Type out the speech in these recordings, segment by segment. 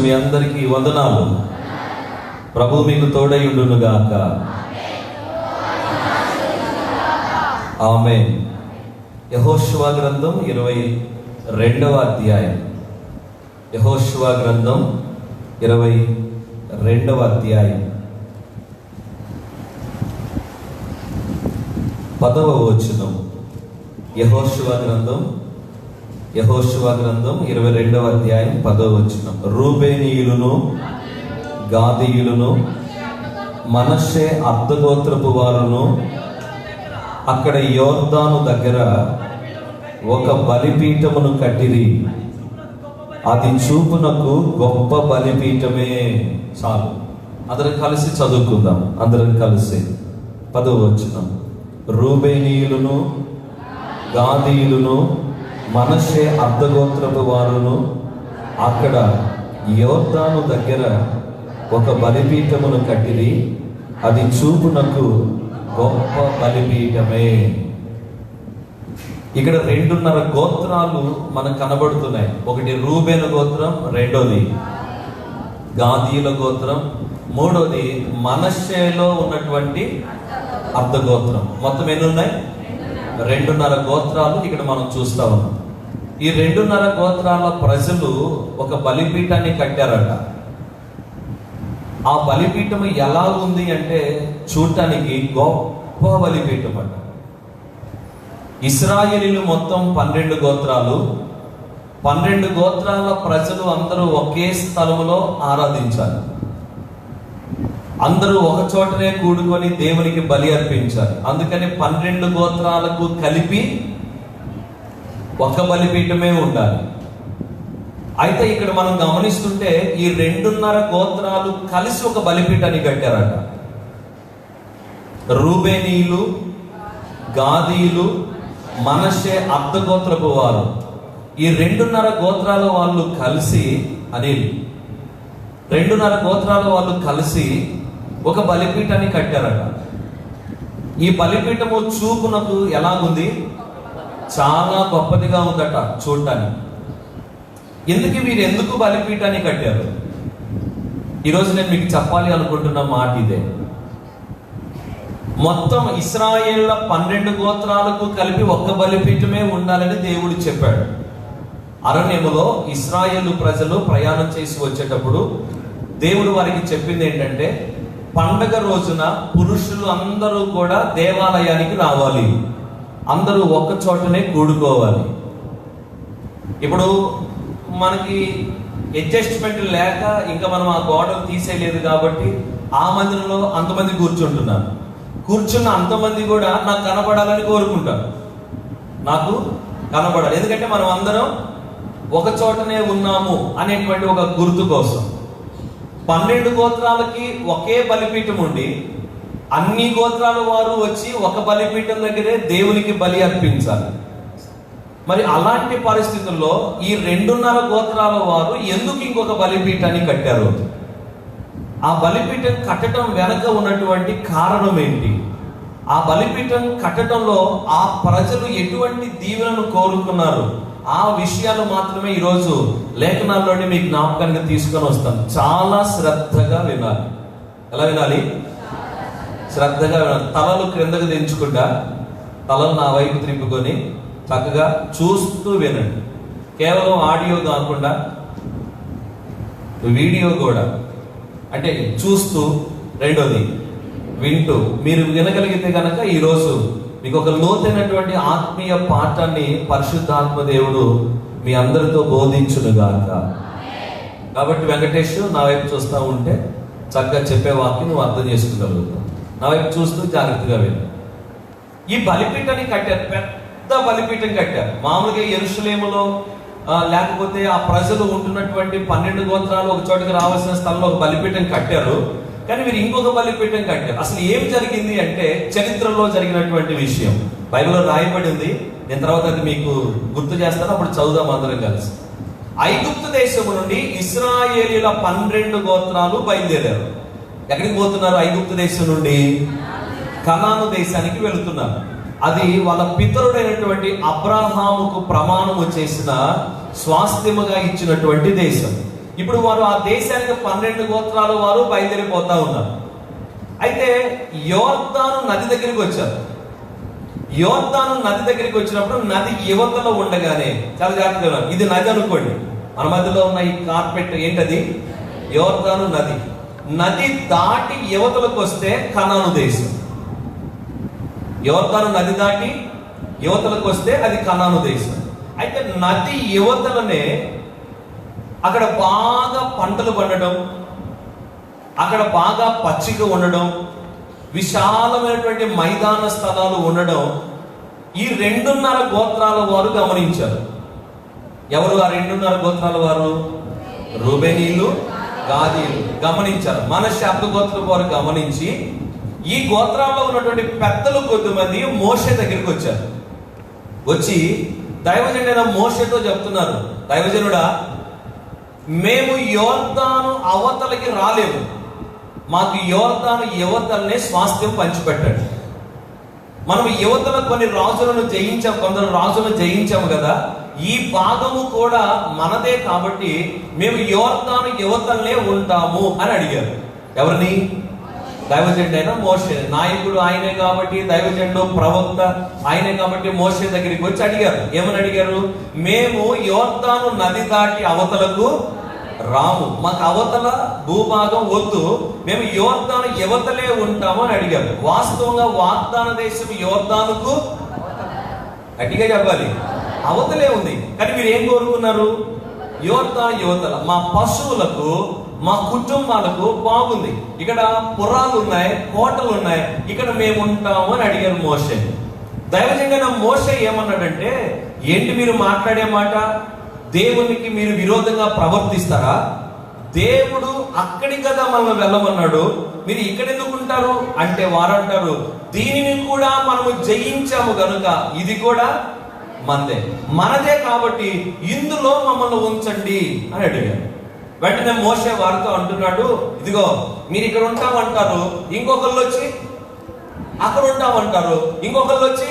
మీ అందరికీ వందనాలు. ప్రభు మీకు తోడయుండును గాక. ఆమేన్. యెహోషువ గ్రంథం 22వ అధ్యాయం. యెహోషువ గ్రంథం 22వ అధ్యాయం 10వ వచనం. యెహోషువ గ్రంథం 22వ అధ్యాయం 10వ వచనం. రూబేనీయులను, గాదీయులను, మనష్షే అర్థగోత్రపు వారును అక్కడ యోర్దాను దగ్గర ఒక బలిపీఠమును కట్టిరి. అది చూపునకు గొప్ప బలిపీఠమే. చాలు, అందరం కలిసి చదువుకుందాం. అందరం కలిసి 10వ వచనం. రూబేనీయులను, గాదీయులను, మనష్షే అర్థగోత్రపు వారును అక్కడ యోర్దాను దగ్గర ఒక బలిపీఠమును కట్టిరి. అది చూపునకు గొప్ప బలిపీఠమే. ఇక్కడ 2.5 గోత్రాలు మనకు కనబడుతున్నాయి. ఒకటి రూబేను గోత్రం, రెండోది గాదీయుల గోత్రం, మూడోది మనష్షేలో ఉన్నటువంటి అర్ధగోత్రం. మొత్తం ఎన్ని ఉన్నాయి? 2.5 గోత్రాలు ఇక్కడ మనం చూస్తా ఉన్నాం. ఈ 2.5 గోత్రాల ప్రజలు ఒక బలిపీఠాన్ని కట్టారట. ఆ బలిపీఠం ఎలా ఉంది అంటే చూడటానికి గొప్ప బలిపీఠం అట. ఇశ్రాయేలీలు మొత్తం 12 గోత్రాలు. 12 గోత్రాల ప్రజలు అందరూ ఒకే స్థలంలో ఆరాధించాలి. అందరూ ఒక చోటనే కూడుకొని దేవునికి బలి అర్పించాలి. అందుకని 12 గోత్రాలకు కలిపి ఒక బలిపీఠమే ఉండాలి. అయితే ఇక్కడ మనం గమనిస్తుంటే ఈ 2.5 గోత్రాలు కలిసి ఒక బలిపీఠాన్ని కట్టారట. రూబేనీయులు, గాదీయులు, మనష్షే అర్ధగోత్రపు వారు, ఈ 2.5 గోత్రాల వాళ్ళు కలిసి, అనిల్ 2.5 గోత్రాల వాళ్ళు కలిసి ఒక బలిపీఠాన్ని కట్టారట. ఈ బలిపీఠము చూపునకు ఎలాగుంది? చాలా గొప్పదిగా ఉందట చూడటానికి. వీరు ఎందుకు బలిపీఠాన్ని కట్టారు? ఈరోజు నేను మీకు చెప్పాలి అనుకుంటున్న మాట ఇదే. మొత్తం ఇశ్రాయేళ్ల 12 గోత్రాలకు కలిపి ఒక్క బలిపీఠమే ఉండాలని దేవుడు చెప్పాడు. అరణ్యములో ఇశ్రాయేలు ప్రజలు ప్రయాణం చేసి వచ్చేటప్పుడు దేవుడు వారికి చెప్పింది ఏంటంటే, పండగ రోజున పురుషులు అందరూ కూడా దేవాలయానికి రావాలి, అందరూ ఒక్క చోటనే కూడుకోవాలి. ఇప్పుడు మనకి అడ్జస్ట్మెంట్ లేక ఇంకా మనం ఆ గోడలు తీసేయలేదు కాబట్టి ఆ మందిరంలో అంతమంది కూర్చుంటున్నారు. కూర్చున్న అంతమంది కూడా నాకు కనపడాలని కోరుకుంటారు. నాకు కనపడాలి, ఎందుకంటే మనం అందరం ఒక చోటనే ఉన్నాము అనేటువంటి ఒక గుర్తు కోసం. 12 గోత్రాలకి ఒకే బలిపీఠం ఉండి అన్ని గోత్రాల వారు వచ్చి ఒక బలిపీఠం దగ్గరే దేవునికి బలి అర్పించాలి. మరి అలాంటి పరిస్థితుల్లో ఈ 2.5 గోత్రాల వారు ఎందుకు ఇంకొక బలిపీఠాన్ని కట్టారు? ఆ బలిపీఠం కట్టడం వెనక ఉన్నటువంటి కారణం ఏంటి? ఆ బలిపీఠం కట్టడంలో ఆ ప్రజలు ఎటువంటి దీవెనను కోరుకున్నారు? ఆ విషయాలు మాత్రమే ఈరోజు లేఖనాల్లోని మీకు జ్ఞాపకానికి తీసుకొని వస్తాను. చాలా శ్రద్ధగా వినాలి. ఎలా వినాలి? శ్రద్ధగా వినాలి. తలలు క్రిందకు దించుకుంటా, తలలు నా వైపు త్రిప్పుకొని చక్కగా చూస్తూ వినండి. కేవలం ఆడియో కాకుండా వీడియో కూడా, అంటే చూస్తూ, రెండోది వింటూ మీరు వినగలిగితే కనుక ఈరోజు మీకు ఒక లోతైనటువంటి ఆత్మీయ పాఠాన్ని పరిశుద్ధాత్మ దేవుడు మీ అందరితో బోధించునుగాక. కాబట్టి వెంకటేష్ నా వైపు చూస్తూ ఉంటే చక్కగా చెప్పే వాక్యం నువ్వు అర్థం చేసుకోగలుగుతావు. నా వైపు చూస్తూ జాగ్రత్తగా విను. ఈ బలిపీఠాన్ని కట్టారు, పెద్ద బలిపీఠం కట్టారు. మామూలుగా యెరూషలేములో లేకపోతే ఆ ప్రజలు ఉంటున్నటువంటి 12 గోత్రాలు ఒక చోటుకి రావాల్సిన స్థలంలో ఒక బలిపీఠం కట్టారు. కానీ మీరు ఇంకొక బలిపీఠం కట్టారు. అసలు ఏం జరిగింది అంటే చరిత్రలో జరిగినటువంటి విషయం బైబిల్లో రాయబడింది. నేను తర్వాత అది మీకు గుర్తు చేస్తాను, అప్పుడు చదువుదాం అందరం కలిసి. ఐగుప్తు దేశము నుండి ఇశ్రాయేలీల 12 గోత్రాలు బయలుదేరారు. ఎక్కడికి పోతున్నారు? ఐగుప్తు దేశం నుండి కనాను దేశానికి వెళుతున్నారు. అది వాళ్ళ పితరుడైనటువంటి అబ్రాహాముకు ప్రమాణము చేసిన స్వాస్థ్యముగా ఇచ్చినటువంటి దేశం. ఇప్పుడు వారు ఆ దేశానికి 12 గోత్రాల వారు బయలుదేరిపోతా ఉన్నారు. అయితే యోర్దాను నది దగ్గరికి వచ్చారు. యోర్దాను నది దగ్గరికి వచ్చినప్పుడు నది యువతలో ఉండగానే, చాలా జాగ్రత్తగా, ఇది నది అనుకోండి, మన మధ్యలో ఉన్న ఈ కార్పెట్ ఏంటది? యోర్దాను నది. నది దాటి యువతలకు వస్తే కనాను దేశం. యోర్దాను నది దాటి యువతలకు వస్తే అది కనాను దేశం. అయితే నది యువతలనే అక్కడ బాగా పంటలు పండడం, అక్కడ బాగా పచ్చిక ఉండడం, విశాలమైనటువంటి మైదాన స్థలాలు ఉండడం ఈ 2.5 గోత్రాల వారు గమనించారు. ఎవరు ఆ 2.5 గోత్రాల వారు? రూబేనీలు, గాదీలు గమనించారు. మనష్షే గోత్రం వారు గమనించి ఈ గోత్రాల్లో ఉన్నటువంటి పెద్దలు కొద్దిమంది మోషే దగ్గరికి వచ్చారు. వచ్చి దైవజనుడైన మోషేతో చెప్తున్నారు, దైవజనుడా, మేము యోర్దాను అవతలకి రాలేము, మాకు యోర్దాను యువతలనే స్వాస్థ్యం పంచిపెట్టండి. మనం యువతల కొన్ని రాజులను జయించాం, కొందరు రాజులను జయించాము కదా, ఈ భాగము కూడా మనదే కాబట్టి మేము యోర్దాను యువతలనే ఉంటాము అని అడిగారు. ఎవరిని? దైవజనుడైన మోషే. నాయకుడు ఆయనే కాబట్టి, దైవజనుడు ప్రవక్త ఆయనే కాబట్టి మోషే దగ్గరికి వచ్చి అడిగారు. ఏమని అడిగారు? మేము యోర్దాను నది దాటి అవతలకు రాము, మాకు అవతల భూభాగం వద్దు, మేము యోర్దాను యువతలే ఉంటాము అని అడిగారు. వాస్తవంగా వాగ్దాన దేశం యోర్దానుకు, గట్టిగా చెప్పాలి, అవతలే ఉంది. కానీ మీరు ఏం కోరుకున్నారు? యోర్దాను యువతల. మా పశువులకు, మా కుటుంబాలకు బాగుంది, ఇక్కడ పురాలు ఉన్నాయి, కోటలు ఉన్నాయి, ఇక్కడ మేము ఉంటాము అని అడిగారు మోషే. దైవజంగా మోషే ఏమన్నాడంటే, ఏంటి మీరు మాట్లాడే మాట? దేవునికి మీరు విరోధంగా ప్రవర్తిస్తారా? దేవుడు అక్కడి కదా మనం వెళ్ళమన్నాడు, మీరు ఇక్కడ ఎందుకు ఉంటారు అంటే వారంటారు, దీనిని కూడా మనము జయించాము గనుక ఇది కూడా మనదే కాబట్టి ఇందులో మమ్మల్ని ఉంచండి అని అడిగారు. వెంటనే మోషే వారితో అంటున్నాడు, ఇదిగో మీరు ఇక్కడ ఉంటామంటారు, ఇంకొకళ్ళు వచ్చి అక్కడ ఉంటామంటారు, ఇంకొకళ్ళు వచ్చి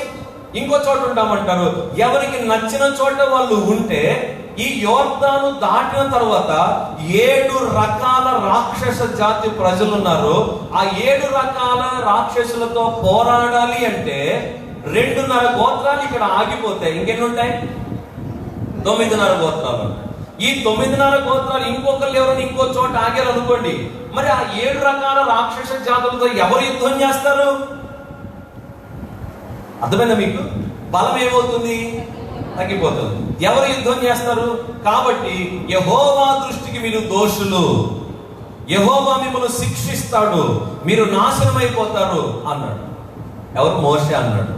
ఇంకో చోట ఉంటామంటారు. ఎవరికి నచ్చిన చోట వాళ్ళు ఉంటే, ఈ యోర్దాను దాటిన తర్వాత 7 రకాల రాక్షస జాతి ప్రజలు ఉన్నారు. ఆ 7 రకాల రాక్షసులతో పోరాడాలి అంటే 2.5 గోత్రాలు ఇక్కడ ఆగిపోతాయి. ఇంకెన్ని ఉంటాయి? 9.5 గోత్రాలు. ఈ 9.5 గోత్రాలు ఇంకొకళ్ళు ఎవరైనా ఇంకో చోట ఆగారు అనుకోండి, మరి ఆ 7 రకాల రాక్షస జాతులతో ఎవరు యుద్ధం చేస్తారు? అర్థమైందా మీకు? బలం ఏమవుతుంది? తగ్గిపోతుంది. ఎవరు యుద్ధం చేస్తారు? కాబట్టి యెహోవా దృష్టికి మీరు దోషులు, యెహోవా మిమ్మల్ని శిక్షిస్తాడు, మీరు నాశనం అయిపోతారు అన్నాడు. ఎవరు? మోషే అన్నాడు.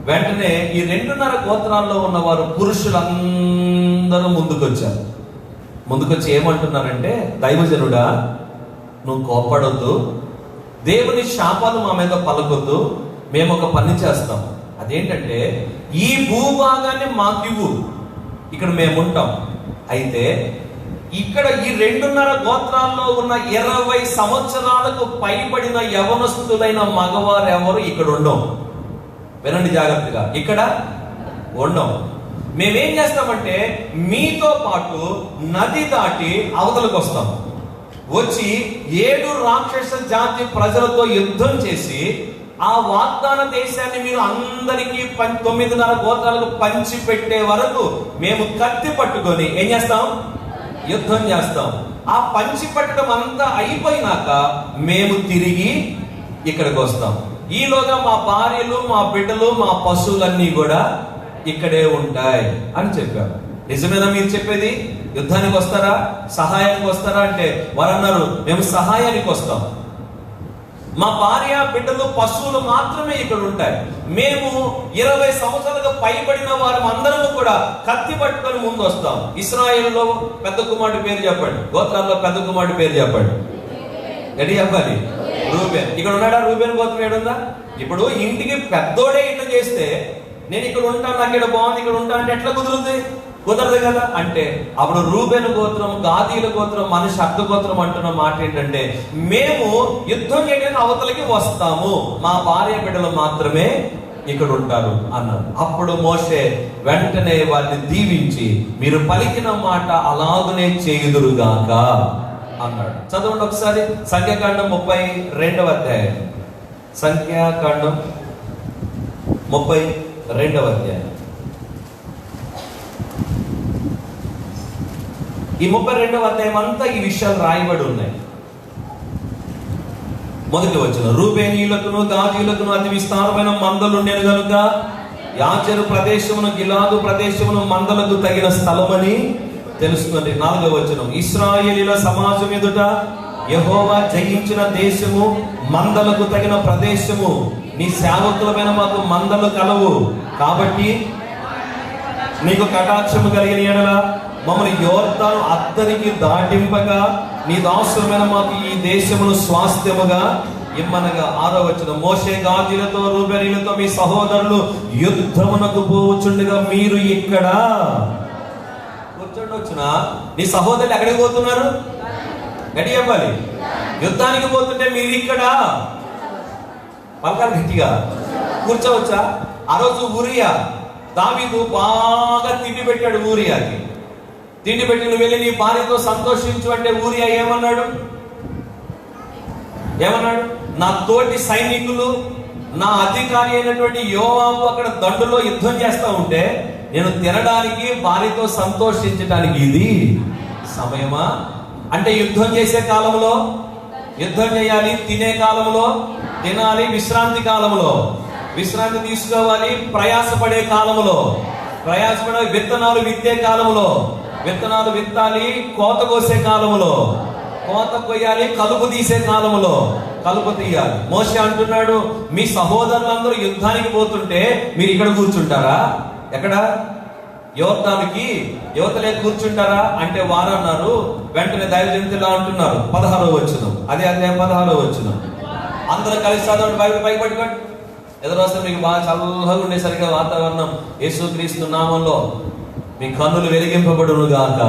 వెంటనే ఈ 2.5 గోత్రాల్లో ఉన్నవారు పురుషులందరూ ముందుకొచ్చారు. ముందుకొచ్చి ఏమంటున్నారంటే, దైవజనుడా, నువ్వు కోపడొద్దు, దేవుని శాపాలు మా మీద పలకొద్దు, మేము ఒక పని చేస్తాం. అదేంటంటే, ఈ భూభాగాన్ని మాకివ్వు, ఇక్కడ మేము ఉంటాం. అయితే ఇక్కడ ఈ 2.5 గోత్రాల్లో ఉన్న 20 సంవత్సరాలకు పైబడిన యవనస్తులైన మగవారు ఎవరు ఇక్కడ ఉండం. వినండి జాగ్రత్తగా, ఇక్కడ ఉండం. మేమేం చేస్తామంటే, మీతో పాటు నది దాటి అవతలకు వస్తాం, వచ్చి 7 రాక్షస జాతి ప్రజలతో యుద్ధం చేసి ఆ వాగ్దాన దేశాన్ని మీరు అందరికీ 9.5 గోత్రాలకు పంచి పెట్టే వరకు మేము కత్తి పట్టుకొని ఏం చేస్తాం? యుద్ధం చేస్తాం. ఆ పంచి పట్టడం అంతా అయిపోయినాక మేము తిరిగి ఇక్కడికి వస్తాం. ఈలోగా మా భార్యలు, మా బిడ్డలు, మా పశువులన్నీ కూడా ఇక్కడే ఉంటాయి అని చెప్పారు. నిజమేనా మీరు చెప్పేది? యుద్ధానికి వస్తారా, సహాయానికి వస్తారా అంటే వారు అన్నారు, మేము సహాయానికి వస్తాం, మా భార్య, బిడ్డలు, పశువులు మాత్రమే ఇక్కడ ఉంటాయి. మేము 20 సంవత్సరాలకు పైబడిన వారు అందరము కూడా కత్తి పట్టుకొని ముందు వస్తాం. ఇశ్రాయేలులో పెద్ద కుమారుడి పేరు చెప్పండి, గోత్రాల్లో పెద్ద కుమారుడి పేరు చెప్పండి. ఎడి చెప్పాలి? రూబేన్. ఇక్కడ ఉన్నాడా? రూబేన్ గోత్రం ఏడుందా? ఇప్పుడు ఇంటికి పెద్దోడే ఇట్లా చేస్తే, నేను ఇక్కడ ఉంటాను, నాకు ఇక్కడ బాగుంది, ఇక్కడ ఉంటాను అంటే ఎట్లా కుదురుతుంది? కుదరదు కదా. అంటే అప్పుడు రూబేను గోత్రం, గాదీల గోత్రం, మనష్షే గోత్రం అంటున్న మాట ఏంటంటే, మేము యుద్ధం చేయడానికి అవతలకి వస్తాము, మా భార్య బిడ్డలు మాత్రమే ఇక్కడ ఉంటారు అన్నారు. అప్పుడు మోషే వెంటనే వారిని దీవించి, మీరు పలికిన మాట అలాగనే చేయుదురుగాక అన్నాడు. చదవండి ఒకసారి సంఖ్యాకాండం 32వ అధ్యాయం. సంఖ్యాకాండం 32వ అధ్యాయం. ఈ 32వ అధ్యాయం అంతా ఈ విషయాలు రాయబడి ఉన్నాయి. మొదటి వచనం, రూబేనీయులకును గాదీయులకును అతి విస్తారమైన మందలు ఉండేను గనుక యాజరు ప్రదేశమును గిలాదు ప్రదేశమును మందలకు తగిన స్థలమని తెలుసుకుంది. 4వ వచనం, ఇశ్రాయేలీల సమాజం ఎదుట యెహోవా జయించిన దేశము మందలకు తగిన ప్రదేశము, నీ సేవకులమైన మాకు మందలు కలవు, కాబట్టి నీకు కటాక్షము కలిగిన ఎడల మమ్మల్ని యోర్దాను అద్దరికి దాటింపగా నీ దాసులమైన మాకు ఈ దేశమును స్వాస్థ్యముగా ఇమ్మనగా. 6వ వచనం, మోషే గాదీలతో రూబేనీయులతో మీ సహోదరులు యుద్ధమునకు పోవచ్చుండగా మీరు ఇక్కడ కూర్చోండి. వచ్చిన నీ సహోదరులు ఎక్కడికి పోతున్నారు? గట్టి చెప్పాలి. యుద్ధానికి పోతుంటే మీరు ఇక్కడ పలకాలి గట్టిగా. కూర్చోవచ్చా? ఆ రోజు ఊరియా దావీదు బాగా తిండి పెట్టాడు ఊరియాకి. తిండి పెట్టి నువ్వు వెళ్ళి నీ భార్యతో సంతోషించు అంటే ఊరియా ఏమన్నాడు? నా తోటి సైనికులు, నా అధికారి అయినటువంటి యోవాబు అక్కడ దండులో యుద్ధం చేస్తా ఉంటే నేను తినడానికి, భార్యతో సంతోషించడానికి ఇది సమయమా? అంటే యుద్ధం చేసే కాలంలో యుద్ధం చేయాలి, తినే కాలంలో తినాలి, విశ్రాంతి కాలంలో విశ్రాంతి తీసుకోవాలి, ప్రయాసపడే కాలంలో ప్రయాసపడే, విత్తనాలు విత్తే కాలంలో విత్తనాలు విత్తాలి, కోత కోసే కాలంలో కోత కొయ్యాలి, కలుపు తీసే కాలంలో కలుపు తీయాలి. మోషే అంటున్నాడు, మీ సహోదరులందరూ యుద్ధానికి పోతుంటే మీరు ఇక్కడ కూర్చుంటారా? ఎక్కడ? యోర్దానుకి యువతలే కూర్చుంటారా అంటే వారన్నారు. వెంటనే దైవజనులు అంటున్నారు 16వ వచనం, అదే అధ్యాయం 16వ వచనం. అందరూ కలిసి చదవండి, బైబిల్ పైకి పట్టుకోండి. ఎదురోస్తే మీకు బాగా చల్లగా ఉండేసరిగా వాతావరణం యేసుక్రీస్తు నామంలో మీ కన్నులు వెలిగింపబడును గాక,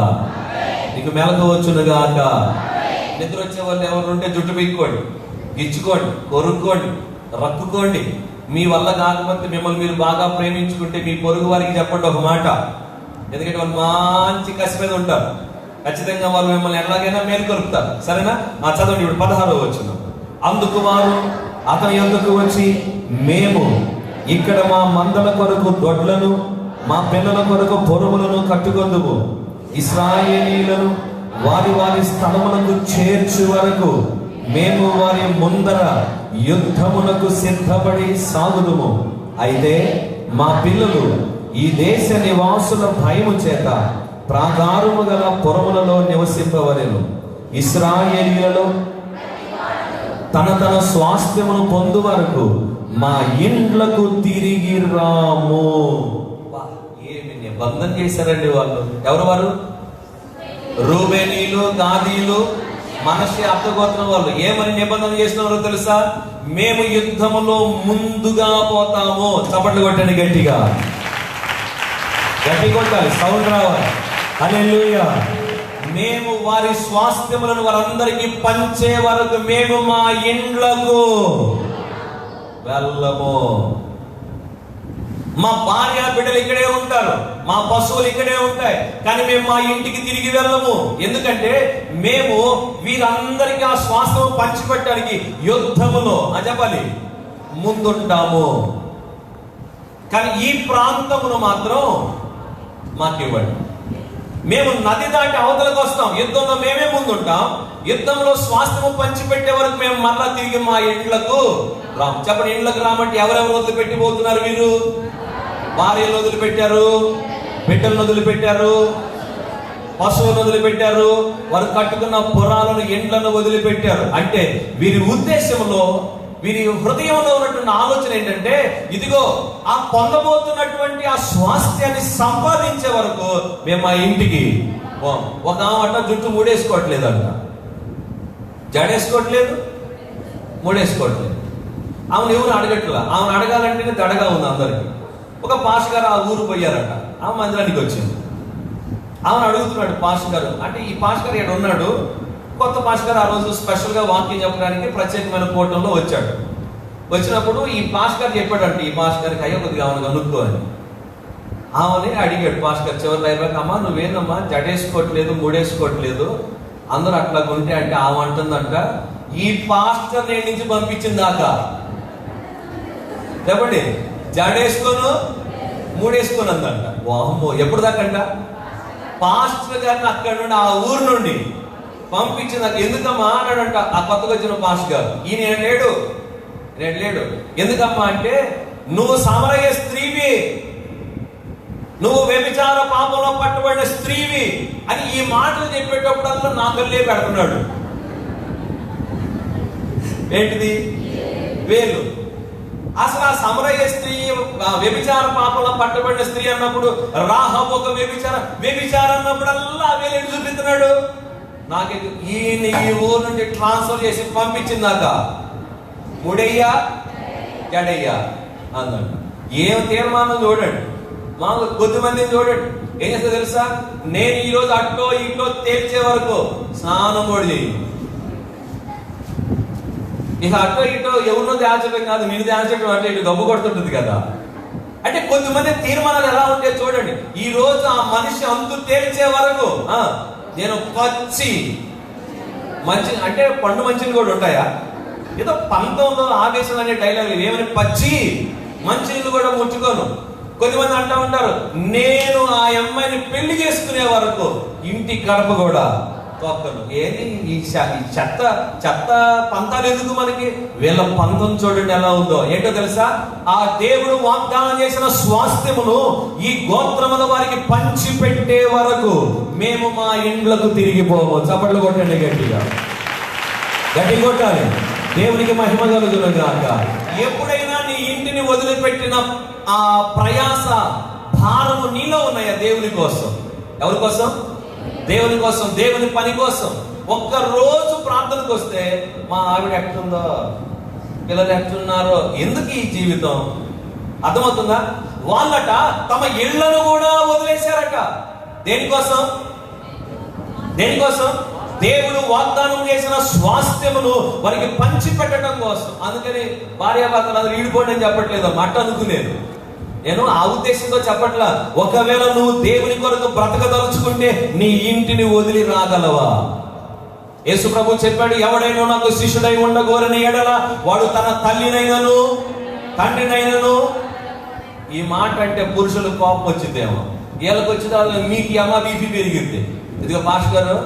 నీకు మెలకు వచ్చును గాక. నిద్ర వచ్చే వాళ్ళు ఎవరు ఉంటే జుట్టు పీక్కోండి, గిచ్చుకోండి, కొరుక్కోండి, రక్కుకోండి. మీ వల్ల కాకపోతే మిమ్మల్ని మీరు బాగా ప్రేమించుకుంటే మీ పొరుగు వారికి చెప్పండి ఒక మాట. ఎందుకంటే వాళ్ళు మంచి కసి మీద ఉంటారు, ఖచ్చితంగా వాళ్ళు మిమ్మల్ని ఎలాగైనా మేలుకొలుపుతారు. సరేనా? చదవండి ఇప్పుడు 16వ వచనం. అందుకు వారు అతని యొద్దకు వచ్చి, మేము ఇక్కడ మా మందల కొరకు దొడ్లను, మా పిల్లల కొరకు పొరుగులను కట్టుకొందుము. ఇశ్రాయేలీయులను వారి వారి స్థలములకు చేర్చు వరకు మేము వారి ముందర యుద్ధమునకు సిద్ధపడి సాగుదుము. అయితే మా పిల్లలు ఈ దేశ నివాసుల భయము చేత ప్రాకారము గల పురములలో నివసింపవలెను. ఇశ్రాయేలీయులలో తన తన స్వాస్థ్యమును పొందు వరకు మా ఇండ్లకు తిరిగి రాము. ఏమి నిబంధన చేశారండి వాళ్ళు. ఎవరు వారు? రూబేనీయులు, గాదీయులు, మనష్షే అర్థగోత్రం వాళ్ళు. ఏమని నిబంధన చేసినారో తెలుసా? మేము యుద్ధములో ముందుగా పోతాము. చప్పట్లు కొట్టండి గట్టిగా, గట్టి కొట్టాలి, సౌండ్ రావాలి. హల్లెలూయా. మేము వారి స్వాస్థ్యములను వారందరికీ పంచే వరకు మేము మా ఇండ్లకు వెళ్ళము. మా భార్య బిడ్డలు ఇక్కడే ఉంటారు, మా పశువులు ఇక్కడే ఉంటాయి, కానీ మేము మా ఇంటికి తిరిగి వెళ్ళము. ఎందుకంటే మేము వీరందరికీ ఆ స్వాస్థ్యం పంచిపెట్టడానికి యుద్ధములో చెప్పాలి ముందుంటాము. కానీ ఈ ప్రాంతమును మాత్రం మాకివ్వండి. మేము నది దాటి అవతలకు వస్తాం, యుద్ధంలో మేమే ముందుంటాం. యుద్ధంలో స్వాస్థ్యము పంచిపెట్టే వరకు మేము మరలా తిరిగి మా ఇండ్లకు రాము. చెప్పండి, ఇండ్లకు రామంటే ఎవరెవరు వదిలిపెట్టిపోతున్నారు? మీరు భార్యలు వదిలిపెట్టారు, బిడ్డలను వదిలిపెట్టారు, పశువులను వదిలిపెట్టారు, వారు కట్టుకున్న పురాలను, ఇండ్లను వదిలిపెట్టారు. అంటే వీరి ఉద్దేశంలో, వీరి హృదయంలో ఉన్నటువంటి ఆలోచన ఏంటంటే, ఇదిగో ఆ పొందబోతున్నటువంటి ఆ స్వాస్థ్యాన్ని సంపాదించే వరకు మేము మా ఇంటికి ఒక ఆమె జుట్టు మూడేసుకోవట్లేదంట, జడేసుకోవట్లేదు, మూడేసుకోవట్లేదు. ఆమెను ఎవరు అడగట్లా. ఆమెను అడగాలంటేనే దడగా ఉంది అందరికి. ఒక పాష్ గారు ఆ ఊరు పోయారట, ఆమె మందిరానికి వచ్చింది. ఆమెను అడుగుతున్నాడు పాష్ గారు. అంటే ఈ పాష్ గారు ఇక్కడ ఉన్నాడు, కొత్త పాష్ గారు ఆ రోజు స్పెషల్గా వాక్యం చెప్పడానికి ప్రత్యేకమైన కూటంలో వచ్చాడు. వచ్చినప్పుడు ఈ పాస్టర్ చెప్పాడంటే, ఈ పాస్టర్కి అయ్యో కొద్దిగా ఆమెను కనుక్కో అని. ఆమెని అడిగాడు పాస్టర్ చివరి అయిపోయాక, అమ్మ నువ్వేందమ్మా జడేసుకోవట్లేదు, మూడేసుకోవట్లేదు, అందరూ అట్లా ఉంటే అంటే ఆమె అంటుందంట, ఈ పాస్టర్ నేను నుంచి పంపించింది దాకా చెప్పండి జడేసుకోను మూడేసుకోను అందంట. వామ్మో, ఎప్పుడు దాకంట? పాస్టర్ గారిని అక్కడ నుండి, ఆ ఊరు నుండి పంపించింది. ఎందుకమ్మా అన్నాడంట ఆ కొత్తగా వచ్చిన పాస్టర్ గారు. ఈయన లేడు. ఎందుకమ్మా అంటే, నువ్వు సమరయ స్త్రీవి, నువ్వు వ్యభిచార పాపంలో పట్టుబడిన స్త్రీవి అని ఈ మాటలు చెప్పేటప్పుడల్లా నా కళ్ళే పెడుతున్నాడు. ఏంటిది? వేలు. అసలు ఆ సమరయ స్త్రీ వ్యభిచార పాపంలో పట్టుబడిన స్త్రీ అన్నప్పుడు, రాహబు ఒక వ్యభిచార అన్నప్పుడల్లా వేలు ఎటు చూపిస్తున్నాడు. నాకెందుకు? ఈయన ఈ ఊరు నుండి ట్రాన్స్ఫర్ చేసి పంపించిందాక మూడయ్యా జడయ్యా అన్నాడు. ఏం తీర్మానం చూడండి. మామూలు కొద్దిమందిని చూడండి ఏం చేస్తా తెలుసా, నేను ఈరోజు అట్లో ఇట్లో తేల్చే వరకు స్నానం కూడా చేయి. ఇక అటో ఇటో ఎవరినో తేల్చడం కాదు, మీరు తేల్చడం అంటే ఇటు గబ్బు కొడుతుంటుంది కదా. అంటే కొద్దిమంది తీర్మానాలు ఎలా ఉంటే చూడండి. ఈ రోజు ఆ మనిషి అంతు తేల్చే వరకు నేను పచ్చి మంచి అంటే పండు మంచిని కూడా ఉంటాయా? ఏదో పంతంలో ఆవేశం అనే డైలాగ్ ఏమని, పచ్చి మంచినీళ్ళు కూడా ముట్టుకోను. కొద్దిమంది అంటూ ఉంటారు, నేను ఆ అమ్మాయిని పెళ్లి చేసుకునే వరకు ఇంటి గడప కూడా తొక్కను. ఏది ఈ చెత్త పంతాలు ఎందుకు మనకి? వీళ్ళ పంతం చూడండి ఎలా ఉందో. ఏంటో తెలుసా, ఆ దేవుడు వాగ్దానం చేసిన స్వాస్థ్యమును ఈ గోత్రముల వారికి పంచి పెట్టే వరకు మేము మా ఇండ్లకు తిరిగిపోము. చప్పట్లు కొట్టండి గట్టిగా కొట్టాలి. దేవునికి మహిమ కలుగును గాక. ఎప్పుడైనా నీ ఇంటిని వదిలిపెట్టిన ఆ ప్రయాస భారము నీలో ఉన్నాయా? దేవుని కోసం. ఎవరి కోసం? దేవుని కోసం, దేవుని పని కోసం. ఒక్క రోజు ప్రార్థనకు వస్తే మా ఆవిడ ఎట్లుందో, పిల్లలు ఎట్లున్నారో, ఎందుకు ఈ జీవితం? అర్థమవుతుందా? వాళ్ళట తమ ఇళ్లను కూడా వదిలేశారట. దేనికోసం? దేవుడు వాగ్దానం చేసిన స్వాస్థ్యమును వారికి పంచి పెట్టడం కోసం. అందుకని భార్యాభర్తలు అందరూ ఈడిపోండి అని చెప్పట్లేదు, మాట అనుకునేది. నేను ఆ ఉద్దేశంతో చెప్పట్లా. ఒకవేళ నువ్వు దేవుని కొరకు బ్రతకదలుచుకుంటే నీ ఇంటిని వదిలి రాగలవా? యేసు ప్రభు చెప్పాడు, ఎవడైనా నాకు శిష్యుడై ఉండగోరని ఎడల వాడు తన తల్లినైనను తండ్రినైనను. ఈ మాట అంటే పురుషులు కోపం వచ్చిందేమో, వీళ్ళకి వచ్చిన మీకు అమ్మ బీపీ పెరిగింది. ఇదిగో పాస్టర్ గారు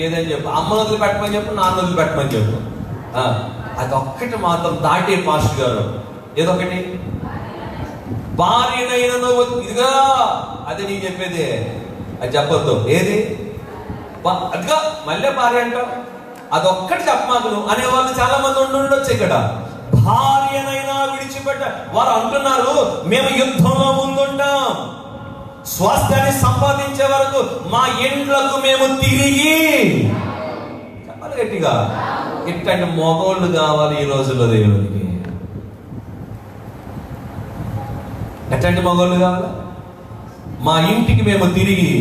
ఏదని చెప్పు, అమ్మను వదిలి పెట్టమని చెప్పు, నాన్న వదిలి పెట్టమని చెప్పు. అది ఒక్కటి మాత్రం దాటే పాస్టర్ గారు. ఏదొకటి భార్యనైనా ఇదిగా, అది నీకు చెప్పేది, అది చెప్పొద్దు. ఏది? అదిగా మళ్ళీ భార్య అంటావు, అదొక్కటి చెప్పమాకు అనేవాళ్ళు చాలా మంది ఉండొచ్చు ఇక్కడ. భార్యనైనా విడిచిపెట్ట. వారు అంటున్నారు, మేము యుద్ధంలో ముందుంటాం, స్వాస్థ్యాన్ని సంపాదించే వరకు మా ఇండ్లకు మేము తిరిగి. చెప్పాలి గట్టిగా. ఇట్లాంటి మగోళ్ళు కావాలి ఈ రోజుల్లో దేవునికి. ఎట్లాంటి మగోళ్ళు కావాలి? మా ఇంటికి మేము తిరిగి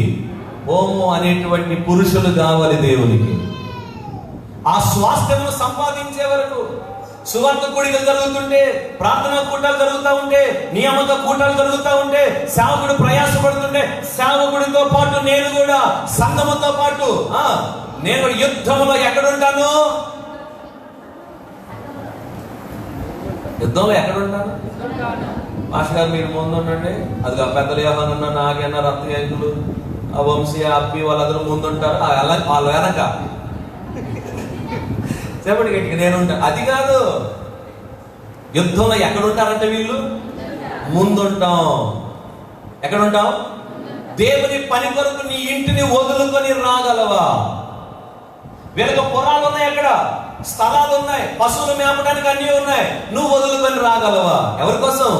ఓము అనేటువంటి పురుషులు కావాలి దేవునికి. ఆ స్వాస్థ్యమును సంపాదించే వరకు సువార్త కూడికలు జరుగుతుంటే, ప్రార్థనా కూటాలు జరుగుతూ ఉంటే, నియామక కూటాలు జరుగుతూ ఉంటే, సేవకుడు ప్రయాసపడుతుంటే, సేవకుడితో పాటు నేను కూడా సంఘముతో పాటు నేను యుద్ధంలో ఎక్కడుంటాను? యుద్ధంలో ఎక్కడుంటాను? మాస్టర్ గారు మీరు ముందు ఉండండి, అది ఆ పెద్దలు ఏమన్నా నాగన్న రత్నయంకులు ఆ వంశీ అప్పి వాళ్ళందరూ ముందుంటారు, వాళ్ళు వెనక చెప్పండి గట్టిగా నేను ఉంటాను. అది కాదు, యుద్ధంలో ఎక్కడుంటారంటే వీళ్ళు ముందుంటాం. ఎక్కడుంటాం? దేవుని పని కొరకు నీ ఇంటిని వదులుకొని రాగలవా? వీళ్ళకి పొలాలు ఉన్నాయి, అక్కడ స్థలాలు ఉన్నాయి, పశువులు మేపడానికి అన్ని ఉన్నాయి, నువ్వు వదులుకొని రాగలవా? ఎవరి కోసం?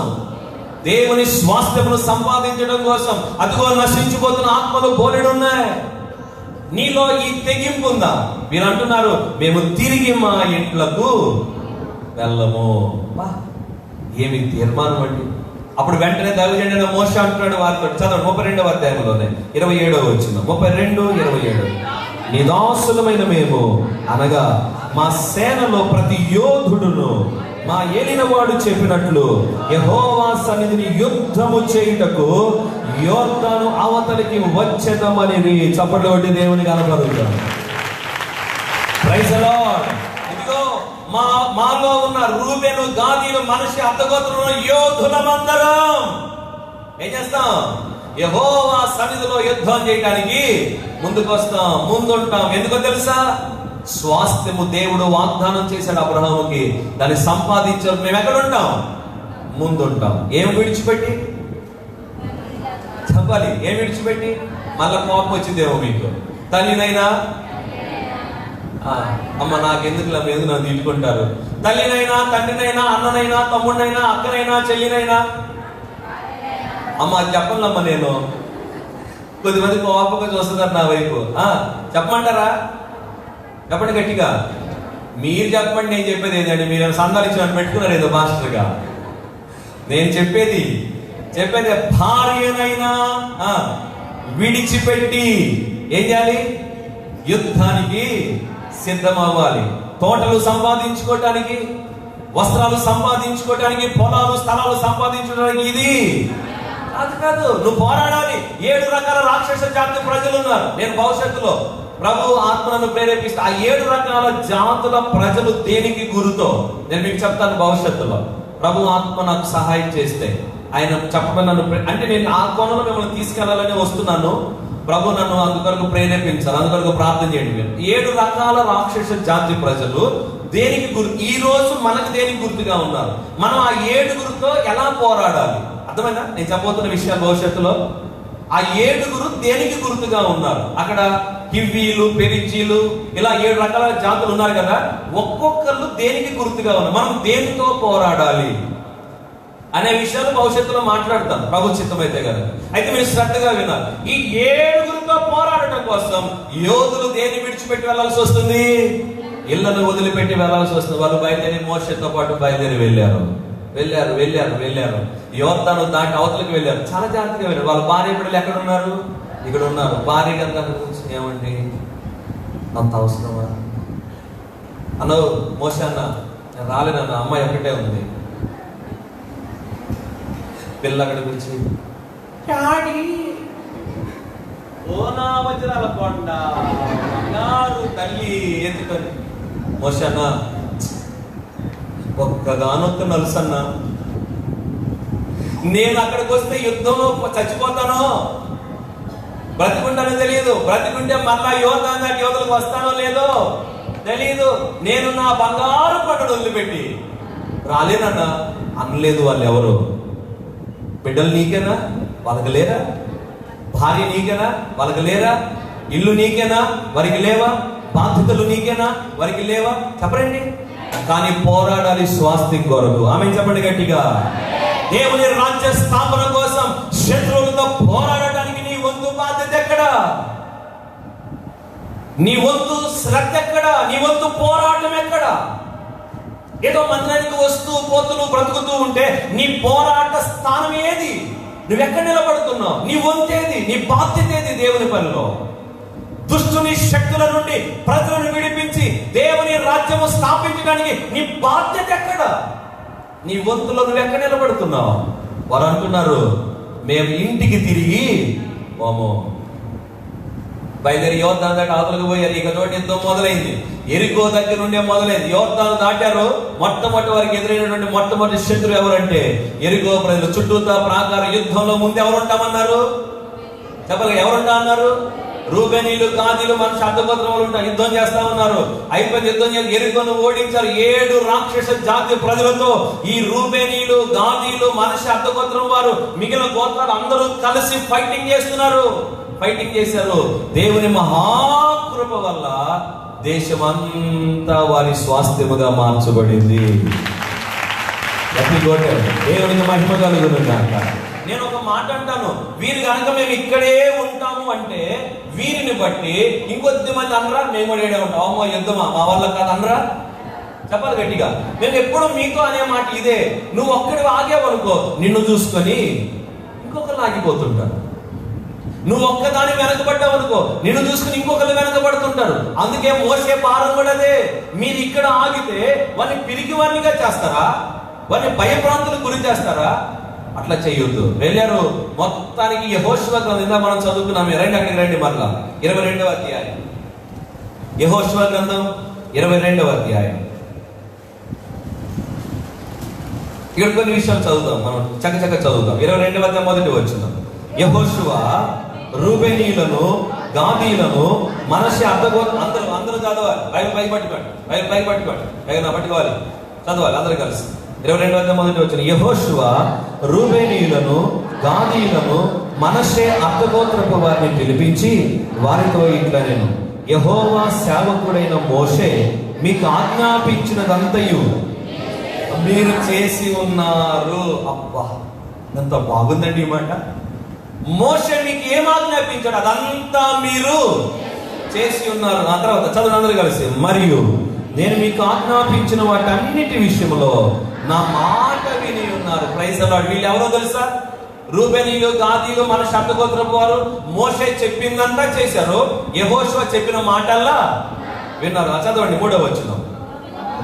దేవుని స్వాస్థ్యమును సంపాదించడం కోసం. అదిగో నశించిపోతున్న ఆత్మలు బోలెడున్నాయి. నీలో ఈ తెగింపు ఉందా? మీరు అంటున్నారు, మేము తిరిగి మా ఇంట్లకు వెళ్ళము. ఏమి తీర్మానం అండి! అప్పుడు వెంటనే దైవజనుడైన మోషే అంటున్నాడు వారితో, చదవండి 32వ అధ్యాయంలోనే 27వ వచనం, 32:27. నీ దాసులమైన మేము అనగా మా సేనలో ప్రతి యోధుడును మా ఏలినవాడు చెప్పినట్లు యెహోవా సన్నిధిని యుద్ధము చేయుటకు యోర్దాను అవతలికి వచ్చేదమని చప్పట్లు కొట్టి దేవుని కనపడుతాం. Praise the lord. ఇదిగో మాలో ఉన్న రూబేను, గాదీలు, మనష్షే అర్థగోత్రంలో యోధులమందరం ఏం చేస్తాం? యెహోవా సన్నిధిలో యుద్ధం చేయడానికి ముందుకు వస్తాం, ముందుంటాం. ఎందుకో తెలుసా? స్వాస్థ్యము దేవుడు వాగ్దానం చేశాడు అబ్రహాముకి, దాన్ని సంపాదించారు. మేము ఎక్కడ ఉంటాం? ముందుంటాం. ఏం విడిచిపెట్టి చెప్పాలి? ఏం విడిచిపెట్టి? మళ్ళా కోపం వచ్చిందేమో మీకు. తల్లినైనా అమ్మ నాకెందుకు ఎందుకు నన్ను తిట్టుకుంటారు? తల్లినైనా, తండ్రినైనా, అన్ననైనా, తమ్ముడినైనా, అక్కనైనా, చెల్లినైనా. అమ్మ అది చెప్పనులమ్మ. నేను కొద్దిమంది కోపంగా చూస్తున్నారు నా వైపు. చెప్పమంటారా? చెప్పండి గట్టిగా. మీరు చెప్పండి. నేను చెప్పేది ఏంటండి? మీరు సందాలించి పెట్టుకున్నారు ఏదో మాస్టర్గా. నేను చెప్పేది భార్యనైనా విడిచిపెట్టి ఏం చేయాలి? యుద్ధానికి సిద్ధం అవ్వాలి. తోటలు సంపాదించుకోవటానికి, వస్త్రాలు సంపాదించుకోవటానికి, పొలాలు, స్థలాలు సంపాదించుకోవడానికి ఇది కాదు. నువ్వు పోరాడాలి. 7 రకాల రాక్షస జాతి ప్రజలు ఉన్నారు. నేను భవిష్యత్తులో ప్రభు ఆత్మను ప్రేరేపిస్తే ఆ 7 రకాల జాతుల ప్రజలు దేనికి గురుతో నేను మీకు చెప్తాను భవిష్యత్తులో. ప్రభు ఆత్మ నాకు సహాయం చేస్తే ఆయన చెప్పమని నన్ను, అంటే నేను ఆ కోణంలో మిమ్మల్ని తీసుకెళ్లాలని వస్తున్నాను. ప్రభు నన్ను అందుకొరకు ప్రేరేపించాలి, అందుకొరకు ప్రార్థన చేయండి. 7 రకాల రాక్షస జాతి ప్రజలు దేనికి గుర్తు? ఈ రోజు మనకు దేనికి గుర్తుగా ఉన్నారు? మనం ఆ 7 ఎలా పోరాడాలి? అర్థమైనా నేను చెప్పబోతున్న విషయాలు? భవిష్యత్తులో ఆ 7 దేనికి గుర్తుగా ఉన్నారు? అక్కడ హివ్వీలు, పెరిజీలు, ఇలా 7 రకాల జాతులు ఉన్నారు కదా. ఒక్కొక్కరు దేనికి గుర్తుగా ఉన్నారు? మనం దేనితో పోరాడాలి అనే విషయాలు భవిష్యత్తులో మాట్లాడతాం ప్రభు చిత్తమైతే కదా. అయితే మీరు శ్రద్ధగా వినాలి. ఈ 7 పోరాడటం కోసం యోధులు దేన్ని విడిచిపెట్టి వెళ్లాల్సి వస్తుంది? ఇళ్లను వదిలిపెట్టి వెళ్లాల్సి వస్తుంది. వాళ్ళు బయలుదేరి మోషేతో పాటు బయలుదేరి వెళ్ళారు. యోర్దాను దాటి అవతలకి వెళ్ళారు. చాలా జాగ్రత్తగా వెళ్ళారు. వాళ్ళ భార్య బిడ్డలు ఎక్కడ ఉన్నారు? ఇక్కడ ఉన్నారు. భార్య కనుక ఏమండి అంత అవసరమా అన్నావు? మోషే అన్న నేను రాలేనన్న, అమ్మాయి ఒకటే ఉంది. పిల్ల అక్కడికి వచ్చి ఓనా వజ్రాల కొండ బంగారు తల్లి ఎందుకని? మోషే అన్న ఒక్కగానొక్క నలుసన్నా, నేను అక్కడికి వస్తే యుద్ధంలో చచ్చిపోతానో బ్రతికుంటానో తెలియదు. బ్రతికుంటే మళ్ళా యోధ యోధులకు వస్తానో లేదో తెలియదు. నేను నా బంగారు కొండను వదిలిపెట్టి రాలేనన్నా అనలేదు. వాళ్ళు ఎవరు? బిడ్డలు నీకేనా? వాళ్ళకి లేరా? భార్య నీకేనా? వాళ్ళకి లేరా? ఇల్లు నీకేనా? వారికి లేవా? బాధ్యతలు నీకేనా? వారికి లేవా? చెప్పండి. కానీ పోరాడాలి స్వాస్థ్యం కొరకు. ఆమె చెప్పండి గట్టిగా. దేవుని రాజ్య స్థాపన కోసం శత్రువులతో పోరాడటానికి నీ వంతు బాధ్యత ఎక్కడా? నీ వంతు శ్రద్ధ ఎక్కడా? నీ వంతు పోరాటం ఎక్కడా? ఏదో మందిరానికి వస్తూ పోతూ బ్రతుకుతూ ఉంటే నీ పోరాట స్థానం ఏది? నువ్వెక్కడ నిలబడుతున్నావు? నీ వంతేది? నీ బాధ్యత ఏది? దేవుని పనిలో దుష్టుని శక్తుల నుండి ప్రజలను విడిపించి దేవుని రాజ్యము స్థాపించడానికి నీ బాధ్యత ఎక్కడ? నీ వంతులో నువ్వెక్కడ నిలబడుతున్నావు? వారు అంటున్నారు మేము ఇంటికి తిరిగి పోము. బయలుదేరి యోర్దాను దాటి అవతలకు పోయారు. ఇక చోటు యుద్ధం మొదలైంది. ఎరికో దగ్గర నుండే మొదలైంది. యోర్దాను దాటారు. మొట్టమొదటి వారికి ఎదురైనటువంటి మొట్టమొదటి శత్రువు ఎవరంటే ఎరికో ప్రజలు. చుట్టూతా ప్రాకార యుద్ధంలో ముందు ఎవరు ఉంటామన్నారు? చెప్పగా ఎవరుంటా అన్నారు? రూబేనీలు, గాదీలు, మన అర్థగోత్రం ఉంటారు. యుద్ధం చేస్తా ఉన్నారు. అయిపోయింది. యుద్ధం చేసి ఎరికోను ఓడించారు. 7 రాక్షస జాతి ప్రజలతో ఈ రూబేనీలు, గాదీలు, మనష్షే అర్థగోత్రం వారు, మిగిలిన గోత్రాలు అందరూ కలిసి ఫైటింగ్ చేస్తున్నారు. ఫైటింగ్ చేశారు. దేవుని మహాకృప వల్ల దేశమంతా వారి స్వాస్థ్యముగా మార్చబడింది. దేవునికి మహిమ కలుగునుగాక. నేను ఒక మాట అంటాను, వీరు కనుక మేము ఇక్కడే ఉంటాము అంటే వీరిని బట్టి ఇంకొద్ది మంది అనరా మేము కూడా ఏడే ఉంటాం. అమ్మో యుద్ధమా మా వాళ్ళ కాదు అనరా? చెప్పాలి గట్టిగా. నేను ఎప్పుడు మీతో అనే మాట ఇదే. నువ్వు ఒక్కడి ఆగేవనుకో నిన్ను చూసుకొని ఇంకొకరు ఆగిపోతుంటారు. నువ్వు ఒక్కదాని వెనకబడ్డావు అనుకో, నిన్ను చూసుకుని ఇంకొకరు వెనకబడుతుంటారు. అందుకే మోసే భారం కూడా అదే. మీరు ఇక్కడ ఆగితే వాడిని పిరికి వాడినిగా చేస్తారా? వాడిని భయభ్రాంతులకు గురి చేస్తారా? అట్లా చేయొద్దు. వెళ్ళారు మొత్తానికి యెహోషువ గ్రంథం మనం చదువుకున్నాం. అక్కడికి రండి మరలా 22వ అధ్యాయం. యెహోషువ గ్రంథం 22వ అధ్యాయం. ఇక్కడ కొన్ని విషయాలు చదువుదాం, మనం చక్కచక్క చదువుదాం. 22వ అధ్యాయం మొదటి వచనం. యెహోషువ రూబేనీయులను, గాదీయులను, మనష్షే అందరూ చదవాలి. బైబిల్ పైకి పట్టుకోండి, నా పట్టుకోవాలి, చదవాలి అందరూ కలిసి. 22వ అధ్యాయం మొదటి వచనం. యెహోషువ రూబేనీయులను, గాదీయులను, మనష్షే అర్థగోత్రపు వారిని పిలిపించి వారితో ఇట్లా నేను యెహోవా సేవకుడైన మోషే మీకు ఆజ్ఞాపించినదంతయు మీరు చేసి ఉన్నారు. అబ్బా, ఎంత బాగుందండి ఈ మాట. మోషే మీకు ఏం ఆజ్ఞాపించాడు అదంతా మీరు చేసి ఉన్నారు. ఆ తర్వాత చదువు అందరూ కలిసి. మరియు నేను మీకు ఆజ్ఞాపించిన వాటన్నిటి విషయంలో నా మాట విని ఉన్నారు. Praise the lord. వీళ్ళు ఎవరో తెలుసా? రూబేనీయులు, గాదీయులు, మన శబ్దగోత్రపు వారు. మోషే చెప్పిందంతా చేశారు, యెహోషువ చెప్పిన మాటల్లా విన్నారు. చదవండి 3వ వచనం.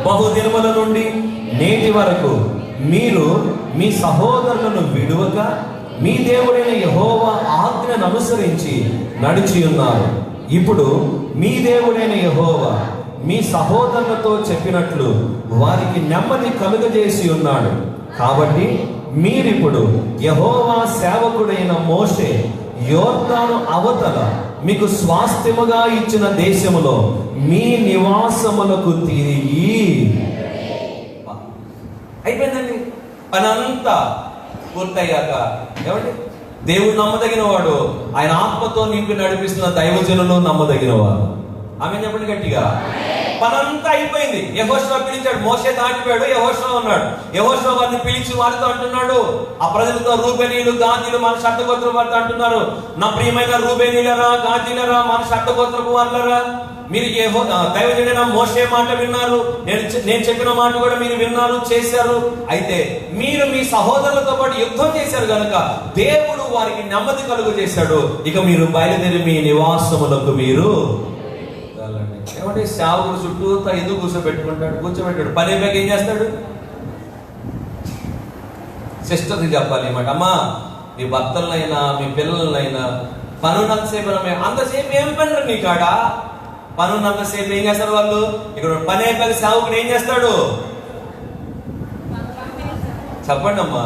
బహుదినముల నుండి నేటి వరకు మీరు మీ సహోదరులను విడువక మీ దేవుడైన యెహోవా ఆజ్ఞను అనుసరించి నడిచి ఉన్నారు. ఇప్పుడు మీ దేవుడైన యెహోవా మీ సహోదరులతో చెప్పినట్లు వారికి నెమ్మది కలుగజేసి ఉన్నాడు. కాబట్టి మీరిప్పుడు యెహోవా సేవకుడైన మోషే యోర్దాను అవతల మీకు స్వాస్థ్యముగా ఇచ్చిన దేశములో మీ నివాసములకు తిరిగి. అయిపోయిందండి పనంతా పూర్తయ్యాక. ఏమండి, దేవుడు నమ్మదగిన వాడు, ఆయన ఆత్మతో నింపి నడిపిస్తున్న దైవజనులు నమ్మదగిన వారు. ఆమె చెప్పండి గట్టిగా. పనంతా అయిపోయింది. యెహోషువ పిలిచాడు, మోషే దాటిపోయాడు, యెహోషువ ఉన్నాడు. యెహోషువ వారిని పిలిచి వారితో అంటున్నాడు, ఆ ప్రజలతో, రూబేనీయులు, గాదీయులు, మన శబ్దగోత్రపు వారితో అంటున్నారు, నా ప్రియమైన రూబేనీయులరా, గాదీయులరా, మన శబ్దగోత్రపు వారులరా, మీరు దైవజనుడైన మోషే మాట విన్నారు, నేను చెప్పిన మాట కూడా మీరు విన్నారు, చేశారు. అయితే మీరు మీ సహోదరులతో పాటు యుద్ధం చేశారు కనుక దేవుడు వారికి నెమ్మది కలుగు చేశాడు. ఇక మీరు బయలుదేరి మీ నివాసములకు మీరు. ఏమంటే సేవకుడు చుట్టూ ఎందుకు కూర్చోబెట్టాడు. పని అయిపోయాక ఏం చేస్తాడు? సిస్టర్కి చెప్పాలి అన్నమాట, అమ్మా మీ భర్తలనైనా మీ పిల్లలనైనా పనున్నంతసేపు అంతసేపు ఏం పని నీ కాడ. పనున్నంతసేపు ఏం చేస్తారు వాళ్ళు? ఇక్కడ పని అయిపోయాక సేవకుడు ఏం చేస్తాడు? చెప్పండి అమ్మా.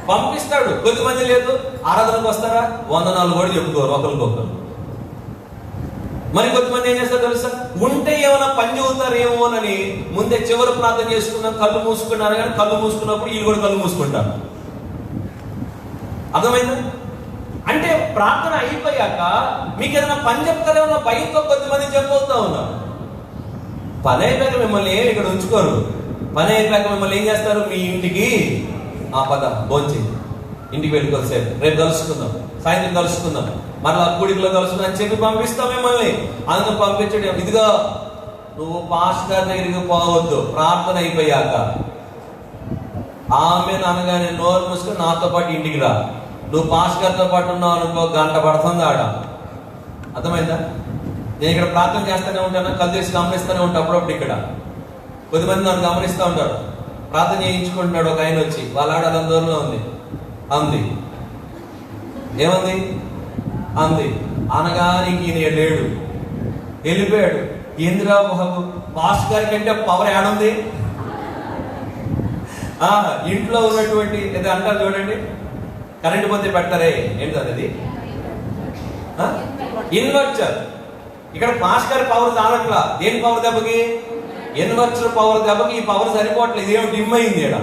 పంపిస్తాడు. కొద్దిమంది లేదు, ఆరాధనకు వస్తారా, వందనాలు కూడా చెప్పుకోరు ఒకరికొకరు. మరి కొంతమంది ఏం చేస్తారు తెలుసా? ఉంటే ఏమైనా పని చదువుతారేమోనని ముందే చివరి ప్రార్థన చేసుకున్నాం, కళ్ళు మూసుకున్నారు. కానీ కళ్ళు మూసుకున్నప్పుడు వీళ్ళు కూడా కళ్ళు మూసుకుంటారు. అర్థమైందా? అంటే ప్రార్థన అయిపోయాక మీకు ఏదైనా పని చెప్తారేమో భయంతో కొద్దిమంది చెప్పవుతా ఉన్నారు. పని అయిపోయాక మిమ్మల్ని ఏమి ఇక్కడ ఉంచుకోరు. పని అయిపోయాక మిమ్మల్ని ఏం చేస్తారు? మీ ఇంటికి పద భోంచి ఇంటికి వెళ్ళికొసేపు, రేపు కలుసుకుందాం, సాయంత్రం కలుసుకుందాం, మరలా కూడికలో కలుసుకుందాం అని చెప్పి పంపిస్తాం మిమ్మల్ని. అందుకు పంపించడం, ఇదిగో నువ్వు పాస్టర్ దగ్గరికి పోవద్దు. ప్రార్థన అయిపోయాక ఆమె అనగానే నోరు మూసుకొని నాతో పాటు ఇంటికి రా. నువ్వు పాస్టర్తో పాటు ఉన్నావు అనుకో, గంట పడుతుంది ఆడ. అర్థమైందా? నేను ఇక్కడ ప్రార్థన చేస్తూనే ఉంటాను, కళ్ళు తెరిచి గమనిస్తూనే ఉంటాను. అప్పుడప్పుడు ఇక్కడ కొద్దిమంది నన్ను గమనిస్తూ ఉంటారు. ప్రార్థన చేయించుకుంటున్నాడు ఒక ఆయన వచ్చి, వాళ్ళ ఆడ అలా దూరంలో ఉంది అంది. ఏమంది? అంది అనగానే ఈయన లేడు, వెళ్ళిపోయాడు. ఏందిరా బాబు, పాస్టర్ గారి కంటే పవర్ ఏడుంది? ఇంట్లో ఉన్నటువంటి ఏదో అంటారు చూడండి, కరెంట్ పోతే పెట్టారే, ఏంటి అది? ఇన్వర్టర్. ఇక్కడ పాస్టర్ పవర్ చాలట్లా. దేని పవర్ దెబ్బకి? ఇన్వర్టర్ పవర్ దెబ్బకి ఈ పవర్ సరిపోవట్లేదు. ఇదేమో డిమ్ అయింది ఇక్కడ,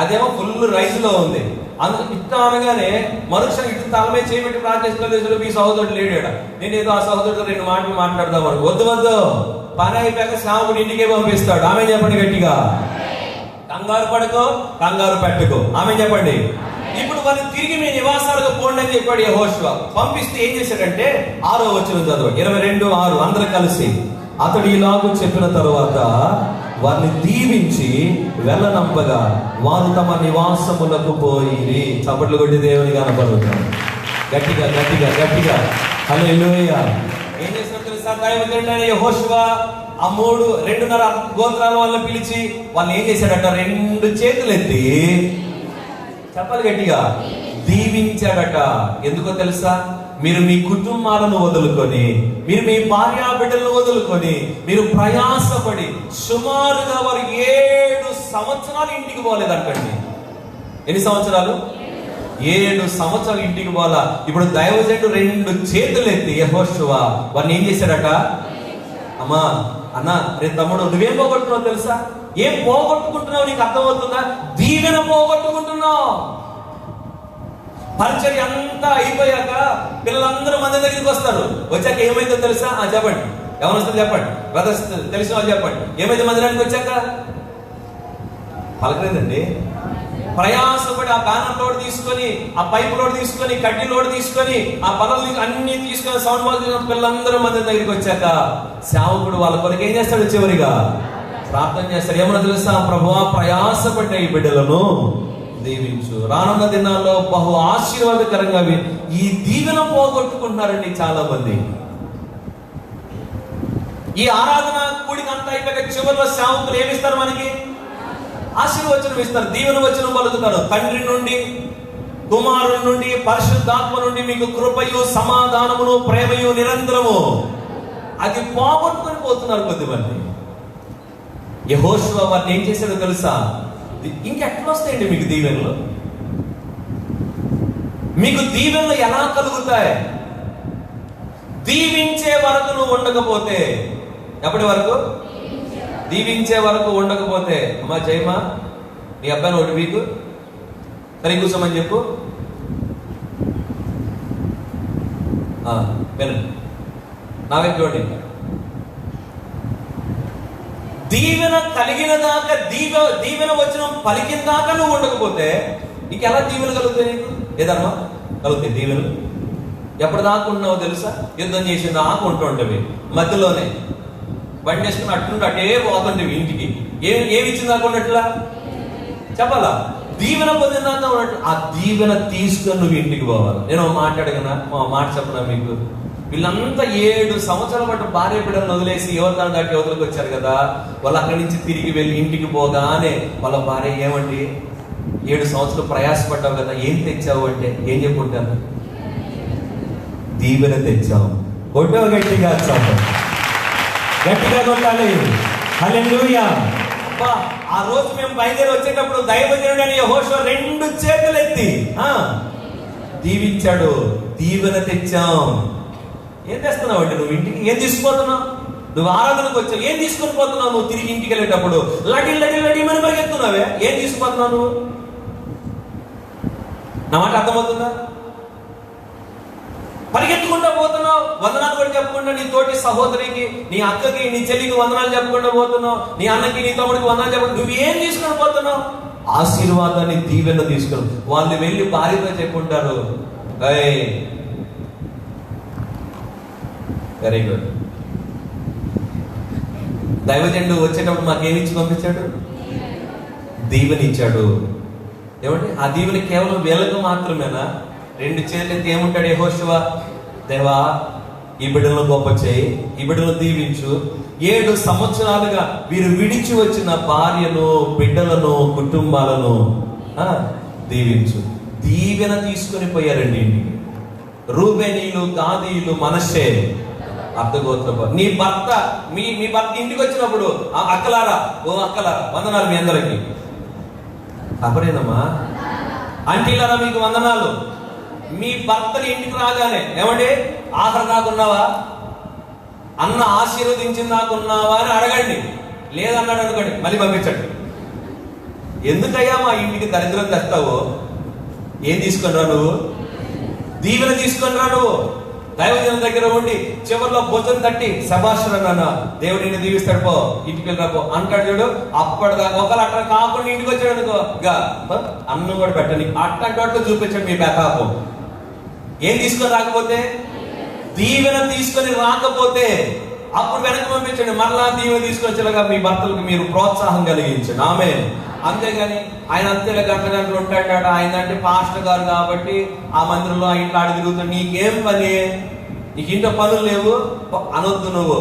అదేమో ఫుల్ రైస్ లో ఉంది. అందుకు ఇట్ట అనగానే మనుషులు ఇటు తలమే చేయబెట్టి ప్రార్థిస్తున్న ఈ సహోదరుడు లేడా. నేను ఏదో ఆ సహోదరుడు 2 మాటలు మాట్లాడదామని. వద్దు, పని అయిపోయాక సేవకుడు ఇంటికే పంపిస్తాడు. ఆమె చెప్పండి గట్టిగా. కంగారు పడుకో, కంగారు పెట్టుకో. ఆమె చెప్పండి. ఇప్పుడు వాళ్ళు తిరిగి మీ నివాసాలకు పోండి అని చెప్పాడు యెహోషువ. పంపిస్తే ఏం చేశాడంటే 6వ వచనం చదువు, 22:6. అందరూ కలిసి అతడు ఇలాగూ చెప్పిన తరువాత వారిని దీవించి వెళ్ళనంపగా వారు తమ నివాసములకు పోయి. చప్పట్లు కొట్టి దేవుని కనపడుతారు. గట్టిగా గట్టిగా గట్టిగా హల్లెలూయా. ఏం చేసినా తెలుసా? దైవజనుడైన యెహోషువ ఆ 2.5 గోత్రాల వాళ్ళని పిలిచి వాళ్ళు ఏం చేశాడట? 2 చేతులు ఎత్తి, చెప్పాలి గట్టిగా, దీవించాడట. ఎందుకో తెలుసా? మీరు మీ కుటుంబాలను వదులుకొని, మీరు మీ భార్య బిడ్డలను వదులుకొని, మీరు ప్రయాసపడి సుమారుగా వారు 7 సంవత్సరాలు ఇంటికి పోలేదంటండి. ఎన్ని సంవత్సరాలు? 7 సంవత్సరాలు ఇంటికి పోలా. ఇప్పుడు దైవజనుడు 2 చేతులు ఎత్తి యెహోషువ వారిని ఏం చేశాడట? అమ్మా, అన్న, రే తమ్ముడు, నువ్వేం పోగొట్టున్నావు తెలుసా? ఏం పోగొట్టుకుంటున్నావు నీకు అర్థమవుతుందా? దీవెన పోగొట్టుకుంటున్నావు. పరిచర్య అంతా అయిపోయాక పిల్లలందరూ మంది దగ్గరికి వస్తారు. వచ్చాక ఏమైందో తెలుసా? చెప్పండి, ఎవరు వస్తుంది చెప్పండి, బ్రదర్స్ తెలిసిన వాళ్ళు చెప్పండి. ఏమైంది మందిరానికి వచ్చాక? పలకలేదండి. ప్రయాసపడి ఆ బ్యానర్ లోడ్ తీసుకొని, ఆ పైప్ లోడ్ తీసుకొని, కడ్డీ లోడ్ తీసుకొని, ఆ పనులు అన్ని తీసుకొని, సౌండ్ బాక్స్ తీసుకొని పిల్లలందరూ మంది దగ్గరికి వచ్చాక సేవకుడు వాళ్ళ కొరకు ఏం చేస్తాడు? చివరిగా ప్రార్థన చేస్తాడు. ఏమన్నా తెలుసా? ప్రభువా, ప్రయాసపడిన ఈ బిడ్డలను దీవించు. రానున్న దినాల్లో బహు ఆశీర్వాదకరంగా ఈ దీవెన పోగొట్టుకుంటున్నారండి చాలా మంది. ఈ ఆరాధన కూడిక అంతా అయిపోయాక చివరిలో సేవకులు ఏమిస్తారు? మనకి ఆశీర్వచనం ఇస్తారు, దీవెన వచనం పలుకుతారు. తండ్రి నుండి, కుమారుడి నుండి, పరిశుద్ధాత్మ నుండి మీకు కృపయు, సమాధానమును, ప్రేమయు నిరంతరము. అది పోగొట్టుకొని పోతున్నారు కొద్దిమంది. యెహోషువ వారిని ఏం చేశాడో తెలుసా? ఇంకెట్లా వస్తాయండి మీకు దీవెనలు? మీకు దీవెనలు ఎలా కలుగుతాయి? దీవించే వరకు నువ్వు ఉండకపోతే. ఎప్పటి వరకు? దీవించే వరకు ఉండకపోతే. అమ్మా జయమా, నీ అబ్బాయిని ఒకటి వీకు సరే కూర్చోమని చెప్పు. వినండి, నా వైపు చూడండి. దీవెన కలిగిన దాకా, దీవెన వచ్చిన పలికిన దాకా నువ్వు ఉండకపోతే నీకు ఎలా దీవెన కలుగుతాయి? నీకు ఏదమ్మా కలుగుతాయి దీవెనలు? ఎప్పటిదాకా ఉన్నావో తెలుసా? యుద్ధం చేసిన దాకా ఉంటుంటవి, మధ్యలోనే బండి వేసుకుని అట్టుంటే అటే పోతుంటవి ఇంటికి. ఏమి ఇచ్చిన దాకా ఉన్నట్లా చెప్పాలా? దీవెన పొందిన దాకా ఉన్నట్లు. ఆ దీవెన తీసుకొని నువ్వు ఇంటికి పోవాలి. నేను మాట్లాడగనా? మాట చెప్పనా మీకు? వీళ్ళంతా 7 సంవత్సరాల పాటు భార్య బిడ్డలను వదిలేసి యువతను దాటి యువతలకు వచ్చారు కదా. వాళ్ళు అక్కడి నుంచి తిరిగి వెళ్ళి ఇంటికి పోగానే వాళ్ళ భార్య ఏమండి, 7 సంవత్సరాలు ప్రయాసపడ్డావు కదా, ఏం తెచ్చావు అంటే ఏం చెప్పుకుంటాను? దీవెన తెచ్చావు. కొట్టో గట్టిగా గట్టిగా కొట్టాలి. హల్లెలూయా. అబ్బా, ఆ రోజు మేము బయలుదేరి వచ్చేటప్పుడు దైవజనుడైన యెహోషువ 2 చేతులు ఎత్తి దీవించాడు. దీవెన తెచ్చాం. ఏం తెస్తున్నావు అంటే నువ్వు ఇంటికి? ఏం తీసుకుపోతున్నావు? నువ్వు ఆరాధనకు వచ్చావు, ఏం తీసుకొని పోతున్నావు? నువ్వు తిరిగి ఇంటికి వెళ్ళేటప్పుడు లడి లడి లడి మని పరిగెత్తున్నావే, ఏం తీసుకుపోతున్నావు నువ్వు? నా మాట అర్థమవుతుందా? పరిగెత్తుకుంటా పోతున్నావు. వందనాలు కూడా చెప్పకుండా నీ తోటి సహోదరికి, నీ అక్కకి, నీ చెల్లికి వందనాలు చెప్పకుండా పోతున్నావు. నీ అన్నకి, నీ తమ్ముడికి వందనాలు చెప్పకుండా నువ్వు ఏం తీసుకొని పోతున్నావు? ఆశీర్వాదాన్ని, దీవెన తీసుకుని. వాళ్ళు వెళ్ళి భార్యతో చెప్పుకుంటారు, వెరీ గుడ్. దైవజనుడు వచ్చేటప్పుడు మాకేమిచ్చి పంపించాడు? దీవెన ఇచ్చాడు. ఏమంటే ఆ దీవెన కేవలం వీళ్ళకు మాత్రమేనా? 2 చేతులైతే ఏముంటాడు యెహోషువ? దేవా, ఈ బిడ్డలను గొప్ప చేయి, ఈ బిడ్డలను దీవించు. 7 సంవత్సరాలుగా వీరు విడిచి వచ్చిన భార్యను, బిడ్డలను, కుటుంబాలను దీవించు. దీవెన తీసుకొని పోయారండి ఇంటికి. రూబేనీయులు, గాదీయులు, మనష్షే అర్థగోత్రపు. నీ భర్త మీ భర్త ఇంటికి వచ్చినప్పుడు అక్కలారా, ఓ అక్కలారా వందనాలు మీ అందరికి. అప్పుడేనమ్మా అంటీలారా మీకు వందనాలు. మీ భర్తని ఇంటికి రాగానే ఏమండి, ఆఖరి దాకున్నావా, అన్న ఆశీర్వదించిన దాకున్నావా అని అడగండి. లేదన్నాడు అనుకోండి, మళ్ళీ పంపించండి. ఎందుకయ్యా మా ఇంటికి దరిద్రం తెస్తావు? ఏం తీసుకొని రా నువ్వు? దీవెన తీసుకొని రా నువ్వు. దైవజనం దగ్గర ఉండి చివరిలో భుజం తట్టి శభాషురా నాన్న, దేవుడు నిన్ను దీవిస్తాడు, పో ఇంటికి వెళ్ళిరాపో అంటాడు చూడు. అప్పటిదాకా ఒకవేళ అట్లా కాకుండా ఇంటికి వచ్చాడు అనుకో, అన్నం కూడా పెట్టండి, అట్టంటే చూపించండి మీ బెకాపం. ఏం తీసుకొని రాకపోతే? దీవెన తీసుకొని రాకపోతే అప్పుడు వెనక్కి పంపించండి, మరలా దీవెన తీసుకొచ్చేలాగా మీ భర్తలకు మీరు ప్రోత్సాహం కలిగించండి. ఆమేన్. అంతేగాని ఆయన అంతేలా గంటలు ఉంటాడట, ఆయన అంటే పాస్టర్ గారు కాబట్టి ఆ మందిరంలో ఆ ఇంట్లో ఆడి తిరుగుతాడు, నీకేం పని, నీకు ఇంట్లో పనులు లేవు అనొద్దు నువ్వు.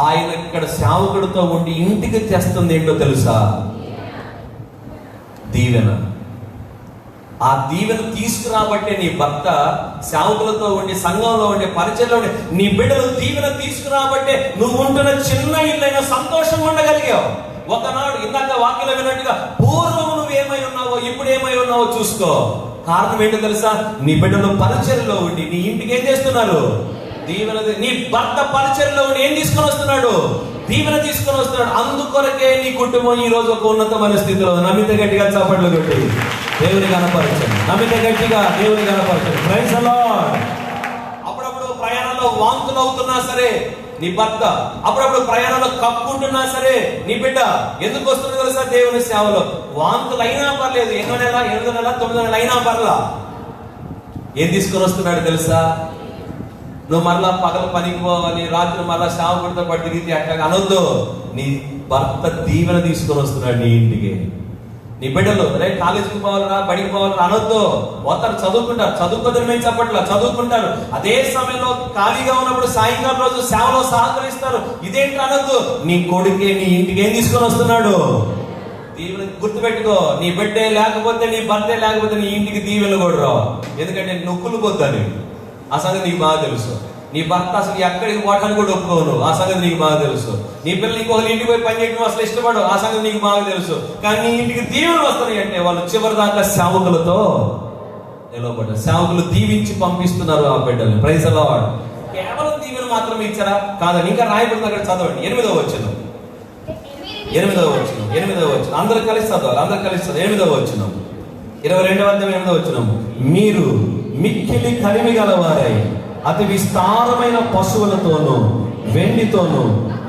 ఆయన ఇక్కడ సేవకుడితో ఉండి ఇంటికి తెస్తుంది ఏంటో తెలుసా? దీవెన. ఆ దీవెన తీసుకురాబట్టే నీ భర్త సేవకులతో ఉండి, సంఘంలో ఉండి, పరిచయంలో ఉండి, నీ బిడ్డలు దీవెన తీసుకురాబట్టే నువ్వు ఉంటున్న చిన్న ఇల్లైనా సంతోషంగా ఉండగలిగావు. ఒకనాడు ఇందాక వాక్యలో విన్నట్టుగా పూర్వం నువ్వు ఏమై ఉన్నావో ఇప్పుడు ఏమై ఉన్నావో చూసుకో. కారణం ఏంటో తెలుసా? నీ బిడ్డలు పరిచయంలో ఉండి నీ ఇంటికి ఏం చేస్తున్నారు? దీవెన. నీ భర్త పరిచయంలో ఉండి ఏం తీసుకొని వస్తున్నాడు? దీవెన తీసుకొని వస్తున్నాడు. అందుకొరకే నీ కుటుంబం ఈ రోజు ఒక ఉన్నతమైన స్థితిలో. నమ్మితే గట్టిగా చప్పట్లు కొట్టి దేవుని కనపరచండి. నమ్మితే గట్టిగా దేవుని కనపరచండి. Praise the lord. అప్పుడప్పుడు ప్రయాణంలో వాంతులు అవుతున్నా సరే నీ భర్త, అప్పుడప్పుడు ప్రయాణంలో కప్పుకుంటున్నా సరే నీ బిడ్డ ఎందుకు వస్తుంది తెలుసా? దేవుని సేవలో. వాంతులు అయినా పర్లేదు, 8వ నెల 8వ నెల 9వ నెల అయినా పర్లా, ఏం తీసుకొని వస్తున్నాడు తెలుసా? నువ్వు మరలా పగల పనికి పోవాలి, రాత్రి మరలా సేవకుడితో పాటు తిరిగి అట్లా అనొద్దు. నీ భర్త దీవెన తీసుకొని వస్తున్నాడు నీ ఇంటికి. నీ బిడ్డలు రే కాలేజీకి పోవాలరా, బడికి పోవాలరా అనొద్దు. పోతారు, చదువుకుంటారు. చదువుకోదని మేము చెప్పట్లా, చదువుకుంటారు. అదే సమయంలో ఖాళీగా ఉన్నప్పుడు సాయంకాలం రోజు సేవలో సహకరిస్తారు. ఇదేంటి అనొద్దు. నీ కొడుకే నీ ఇంటికి ఏం తీసుకొని వస్తున్నాడు? దీవెన. గుర్తుపెట్టుకో, నీ బిడ్డే లేకపోతే, నీ భర్తే లేకపోతే నీ ఇంటికి దీవెనలు కూడా రావు. ఎందుకంటే నొక్కులు పోతాను. ఆ సంగతి నీకు బాగా తెలుసు. నీ భర్త అసలు ఎక్కడికి పోవటానికి కూడా ఒప్పుకోను, ఆ సంగతి నీకు బాగా తెలుసు. నీ పిల్లలు ఇంకొకరి ఇంటికి పోయి పని చేయడం అసలు ఇష్టపడవు, ఆ సంగతి నీకు బాగా తెలుసు. కానీ నీ ఇంటికి దీవెనలు వస్తున్నాయి అంటే వాళ్ళు చివరి దాకా సేవకులతో నిలబడ్డారు. సేవకులు దీవించి పంపిస్తున్నారు ఆ బిడ్డలు. Praise the lord. కేవలం దీవెన మాత్రమే ఇచ్చారా? కాదని ఇంకా రాయబడింది, అక్కడ చదవండి. 8వ వచనం. అందరూ కలిసి చదవాలి, అందరూ కలిసి చదవాలి. 8వ వచనం, 22వ అధ్యాయం 8వ వచనం. మీరు మిక్కిలి కలిమి గలవారై అతి విస్తారమైన పశువులతోనూ, వెండితోనూ,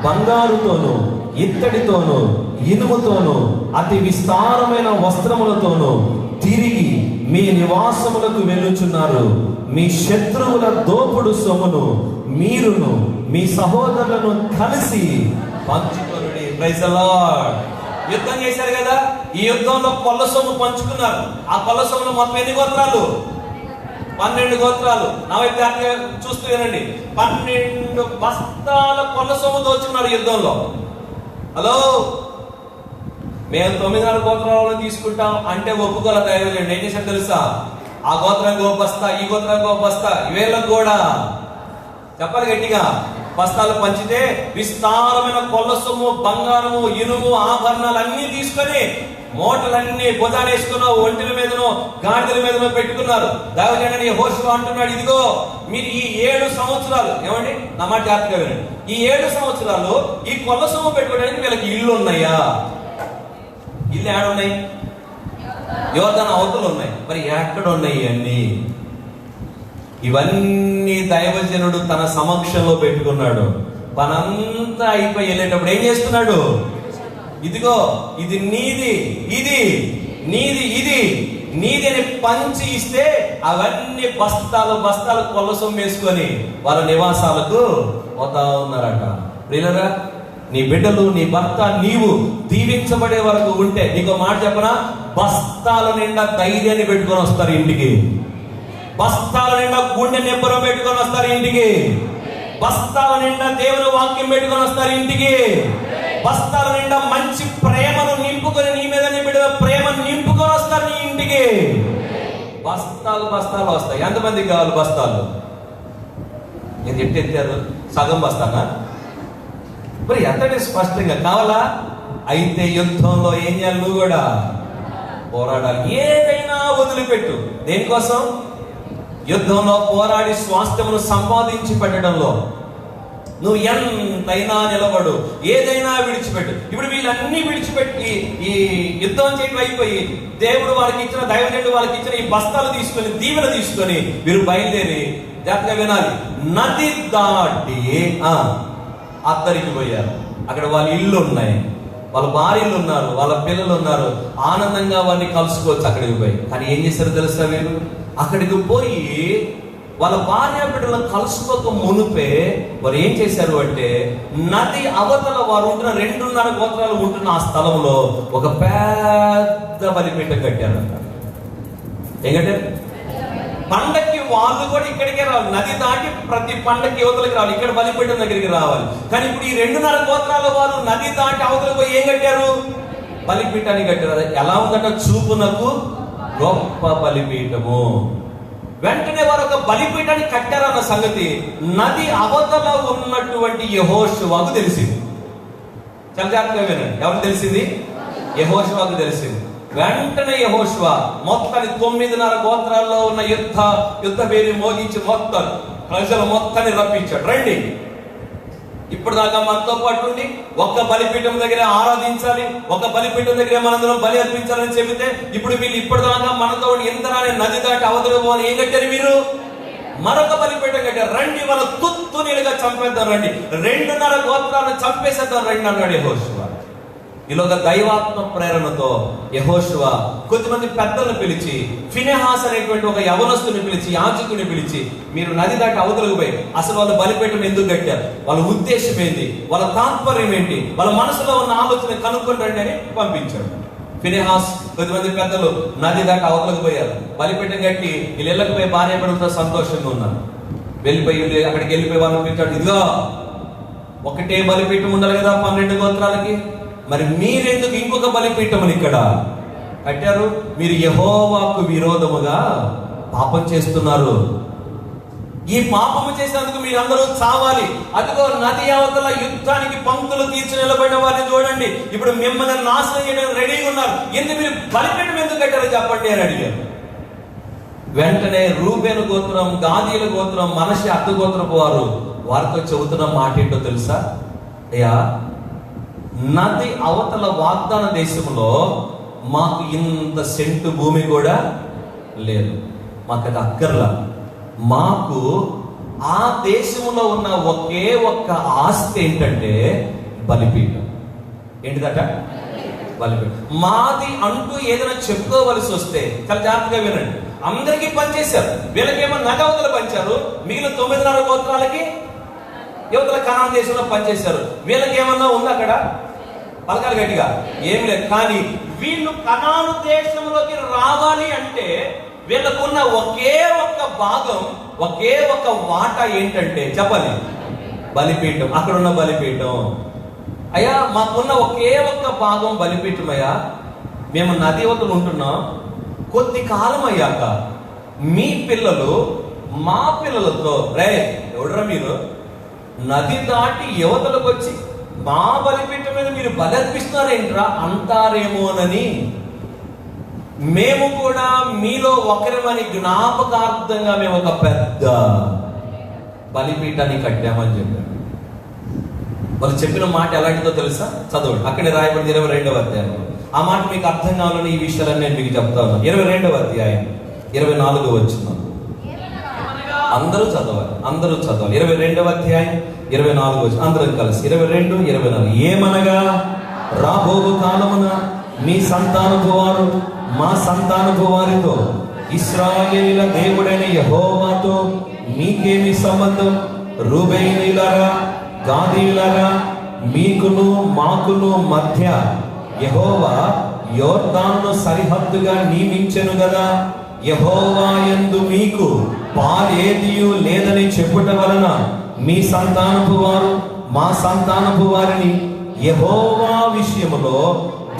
బంగారుతోనూ, ఇత్తడితోనూ, ఇనుముతోనూ, అతి విస్తారమైన వస్త్రములతోనూ తిరిగి మీ నివాసములకు వెళ్ళుచున్నారు. మీ శత్రువుల దోపుడు సొమ్మును మీరును మీ సహోదరులను కలిసి పంచుకొనుడి. Praise the lord. యుద్ధం చేశారు కదా, ఈ యుద్ధంలో కొల్ల సొమ్ము పంచుకున్నారు. ఆ కొల్ల సొమ్ములో మొత్తం ఎన్ని గోత్రాలు? 12 గోత్రాలు. నా వైపు చూస్తూ వినండి. 12 బస్తాల కొల్ల సొమ్ము దోచుకున్నారు యుద్ధంలో. హలో, మేము 9 గోత్రాలను తీసుకుంటాం అంటే ఒప్పుకోల దైవజనుడు ఏం చేశారు తెలుసా? ఆ గోత్రానికి ఒక బస్తా, ఈ గోత్రానికి ఒక బస్తా, వీళ్ళకు కూడా చెప్పాలి గట్టిగా. బస్తాలు పంచితే విస్తారమైన కొల్ల సొమ్ము, బంగారము, ఇనుము, ఆభరణాలు అన్ని తీసుకొని మూటలన్నీ భుజాలు వేసుకున్న ఒంటిల మీదనో గాడిదల మీదనో పెట్టుకున్నారు. దైవజనుడు యెహోషువ అంటున్నాడు, ఇదిగో మీరు ఈ 7 సంవత్సరాలు, ఏమండి నా మాట జాగ్రత్తగా వినండి, ఈ 7 సంవత్సరాలు ఈ కొల్ల సొమ్ము పెట్టుకోవడానికి వీళ్ళకి ఇల్లు ఉన్నాయా? ఇల్లు ఏడున్నాయి? యోర్దాను అవతలు ఉన్నాయి. మరి ఎక్కడ ఉన్నాయి అన్ని? ఇవన్నీ దైవజనుడు తన సమక్షంలో పెట్టుకున్నాడు. పనంతా అయిపోయి వెళ్ళేటప్పుడు ఏం చేస్తున్నాడు? ఇదిగో ఇది నీది, ఇది నీది, ఇది నీది అని పంచి ఇస్తే అవన్నీ బస్తాలు బస్తాలు కొల్ల సొమ్ము వేసుకొని వాళ్ళ నివాసాలకు పోతా ఉన్నారట. ప్రియులారా, నీ బిడ్డలు, నీ భర్త, నీవు దీవించబడే వరకు ఉంటే నీకు మాట చెప్పనా, బస్తాల నిండా ధైర్యాన్ని పెట్టుకొని వస్తారు ఇంటికి. బస్తాల నిండా గుండె నెబ్బరం పెట్టుకొని వస్తారు ఇంటికి. బస్తాల నిండా దేవుని వాక్యం పెట్టుకొని వస్తారు ఇంటికి. బస్తాల నిండా మంచి ప్రేమను నింపుకొని, నీ మీద నీ బిడ్డ ప్రేమను నింపుకొని వస్తారు నీ ఇంటికి. బస్తాలు బస్తాలు వస్తాయి. ఎంతమందికి కావాలి బస్తాలు? నేను ఎట్టెత్తారు? సగం బస్తానా? మరి ఎంతటి స్పష్టంగా కావాలా? అయితే యుద్ధంలో ఏం చేయాలి? నువ్వు కూడా పోరాడాలి. ఏదైనా వదిలిపెట్టు. దేనికోసం? యుద్ధంలో పోరాడి స్వాస్థ్యమును సంపాదించి పెట్టడంలో నువ్వు ఎంతైనా నిలబడు, ఏదైనా విడిచిపెట్టు. ఇప్పుడు వీళ్ళన్నీ విడిచిపెట్టి ఈ యుద్ధం చేయడం అయిపోయి దేవుడు వాళ్ళకి ఇచ్చిన, దైవజనుడు వాళ్ళకి ఇచ్చిన ఈ బస్తాలు తీసుకొని, దీవెన తీసుకొని వీరు బయలుదేరి జాగ్రత్తగా వినాలి, నది దాటి అద్దరికి పోయారు. అక్కడ వాళ్ళ ఇల్లు ఉన్నాయి, వాళ్ళ భార్యలు ఉన్నారు, వాళ్ళ పిల్లలు ఉన్నారు. ఆనందంగా వారిని కలుసుకోవచ్చు అక్కడికి పోయి. కానీ ఏం చేశారు తెలుసా? వీరు అక్కడికి పోయి వాళ్ళ భార్య బిడ్డలను కలుసుకోక మునిపే వారు ఏం చేశారు అంటే, నది అవతల వారు ఉంటున్న 2.5 గోత్రాలు ఉంటున్న ఆ స్థలంలో ఒక పెద్ద బలిపీఠం కట్టారు. ఏంటంటే పండక్కి వాళ్ళు కూడా ఇక్కడికే రావాలి, నది దాటి ప్రతి పండక్కి యువతలకి రావాలి, ఇక్కడ బలిపీఠం దగ్గరికి రావాలి. కానీ ఇప్పుడు ఈ 2.5 గోత్రాల వారు నది దాటి అవతలకు పోయి ఏం కట్టారు? బలిపీఠాన్ని కట్టారు. అది ఎలా ఉందంటే చూపునకు గొప్ప బలిపీఠము. వెంటనే వారు ఒక బలిపీఠాన్ని కట్టారన్న సంగతి నది అవతల ఉన్నటువంటి యెహోషువకు తెలిసింది. చాలా జాగ్రత్తగా వినండి. ఎవరు తెలిసింది? యెహోషువకు తెలిసింది. వెంటనే యెహోషువ మొత్తాన్ని 9.5 గోత్రాల్లో ఉన్న యుద్ధ వేరి మోగించి మొత్తం ప్రజలు మొత్తాన్ని రప్పించాడు. రండి, ఇప్పుడు దాకా మనతో పాటు ఉండి ఒక్క బలిపీఠం దగ్గర ఆరాధించాలి, ఒక బలిపీఠం దగ్గర మనందరం బలి అర్పించాలని చెబితే ఇప్పుడు వీళ్ళు ఇప్పటిదాకా మనతో ఇంతనానే నది దాటి అవతల పోని ఏం కట్టారు? మీరు మరొక బలిపీఠం కట్టారు. రండి, వాళ్ళ తుత్తు నీళ్ళుగా చంపేద్దాం, రండి 2.5 గోత్రాలను చంపేసేద్దాం రండి అన్నాడు యెహోషువ. ఈలోగా దైవాత్మ ప్రేరణతో యెహోషువ కొంతమంది పెద్దలను పిలిచి, ఫినెహాస్ అనేటువంటి ఒక యవనస్తుని పిలిచి, యాజకుని పిలిచి, మీరు నది దాటి అవతలకు పోయి అసలు వాళ్ళు బలిపీఠం ఎందుకు కట్టారు, వాళ్ళ ఉద్దేశం ఏంటి, వాళ్ళ తాత్పర్యం ఏంటి, వాళ్ళ మనసులో ఉన్న ఆలోచన కనుక్కొని రండి అని పంపించాడు. ఫినెహాస్ కొంతమంది పెద్దలు నది దాటి అవతలకు పోయారు. బలిపీఠం కట్టి వీళ్ళు ఇళ్ళకి పోయి భార్య బిడ్డలతో సంతోషంగా ఉన్నారు. అక్కడికి వెళ్ళిపోయి వాళ్ళని పిలిచాడు, ఇదిగో ఒకటే బలిపీఠం ఉండాలి కదా 12 గోత్రాలకి, మరి మీరెందుకు ఇంకొక బలిపీఠముని ఇక్కడ కట్టారు? మీరు యెహోవాకు విరోధముగా పాపం చేస్తున్నారు. ఈ పాపము చేసినందుకు మీరందరూ చావాలి. అదిగో నది అవతల యుద్ధానికి పంక్తులు తీర్చి నిలబడిన వారిని చూడండి, ఇప్పుడు మిమ్మల్ని నాశనం చేయడానికి రెడీగా ఉన్నారు. ఎందుకు మీరు బలిపీఠం ఎందుకు కట్టారో చెప్పండి అని అడిగారు. వెంటనే రూబేను గోత్రం, గాదీల గోత్రం, మనషే అర్థ గోత్రపు వారితో చెబుతున్న మాట ఏంటో తెలుసా? అయ్యా, నది అవతల వాగ్దాన దేశంలో మాకు ఇంత సెంటు భూమి కూడా లేదు, మాకు అది అక్కర్లా. మాకు ఆ దేశంలో ఉన్న ఒకే ఒక్క ఆస్తి ఏంటంటే బలిపీఠం. ఏంటిదట? బలిపీఠం. మాది అంటూ ఏదైనా చెప్పుకోవలసి వస్తే చాలా జాగ్రత్తగా వినండి. అందరికీ పనిచేశారు, వీళ్ళకేమో నది అవతల పంచారు, మిగిలిన 9.5 గోత్రాలకి యువతల కనాన్ దేశంలో పనిచేశారు. వీళ్ళకి ఏమన్నా ఉంది అక్కడ? పలకాలు గట్టిగా ఏమి లేదు. కానీ వీళ్ళు కనాను దేశంలోకి రావాలి అంటే వీళ్ళకున్న ఒకే ఒక్క భాగం, ఒకే ఒక్క వాటా ఏంటంటే చెప్పాలి, బలిపీఠం. అక్కడ ఉన్న బలిపీఠం. అయ్యా, మాకున్న ఒకే ఒక్క భాగం బలిపీఠం. అయ్యా, మేము నది అవతల ఉంటున్నాం. కొద్ది కాలం అయ్యాక మీ పిల్లలు మా పిల్లలతో, రే ఎవడరా మీరు నది దాటి యువతలకు వచ్చి మా బలిపీఠం మీద మీరు బలి అర్పిస్తున్నారేంట్రా అంటారేమోనని మేము కూడా మీలో ఒకరిమని జ్ఞాపకార్థంగా మేము ఒక పెద్ద బలిపీఠాన్ని కట్టామని చెప్పారు. వాళ్ళు చెప్పిన మాట ఎలాంటిదో తెలుసా? చదవండి, అక్కడే రాయబడింది 22వ అధ్యాయంలో. ఆ మాట మీకు అర్థం కావాలని ఈ విషయాలన్నీ నేను మీకు చెప్తాను. 22వ అధ్యాయం 24వ వచనం. అందరూ చదవాలి, 22వ అధ్యాయం 24వ వచనం అందరం కలిసి 22, 24. ఏమనగా రాబోవు కాలమున మీ సంతానపు వారు మా సంతానపు వారితో, ఇశ్రాయేలీల దేవుడైన యెహోవాతో మీకేమి సంబంధం? రూబేనీయులారా, గాదీయులారా, మీకును మాకును మధ్య యెహోవా యోర్దాను సరిహద్దుగా నియమించెను గదా. యెహోవా యందు మీకు పాలేదియు లేదని చెప్పుట వలన మీ సంతానపు వారు మా సంతానపు వారిని యెహోవా విషయములో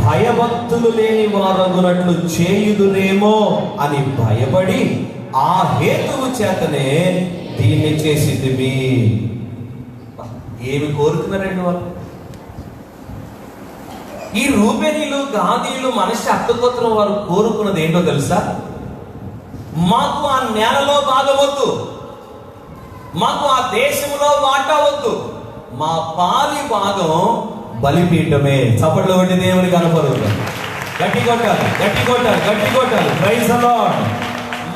భయభక్తులు లేని వారగునట్లు చేయుదురేమో అని భయపడి ఆ హేతువు చేతనే దీన్ని చేసిదివి. ఏమి కోరుకున్నారండి వాళ్ళు? ఈ రూబేనీలు, గాదీలు, మనషే అర్థగోత్రం వారు కోరుకున్నది ఏంటో తెలుసా? మాకు ఆ నేలలో భాగవద్దు, మాకు ఆ దేశంలో వాటా వద్దు, మా పాలి భాగం బలిపీఠమే. చప్పట్లు కొట్టి దేవుని కనపరుద్దాం. గట్టి కొట్టాలి, గట్టి కొట్టాలి, గట్టి కొట్టాలి. Praise the lord.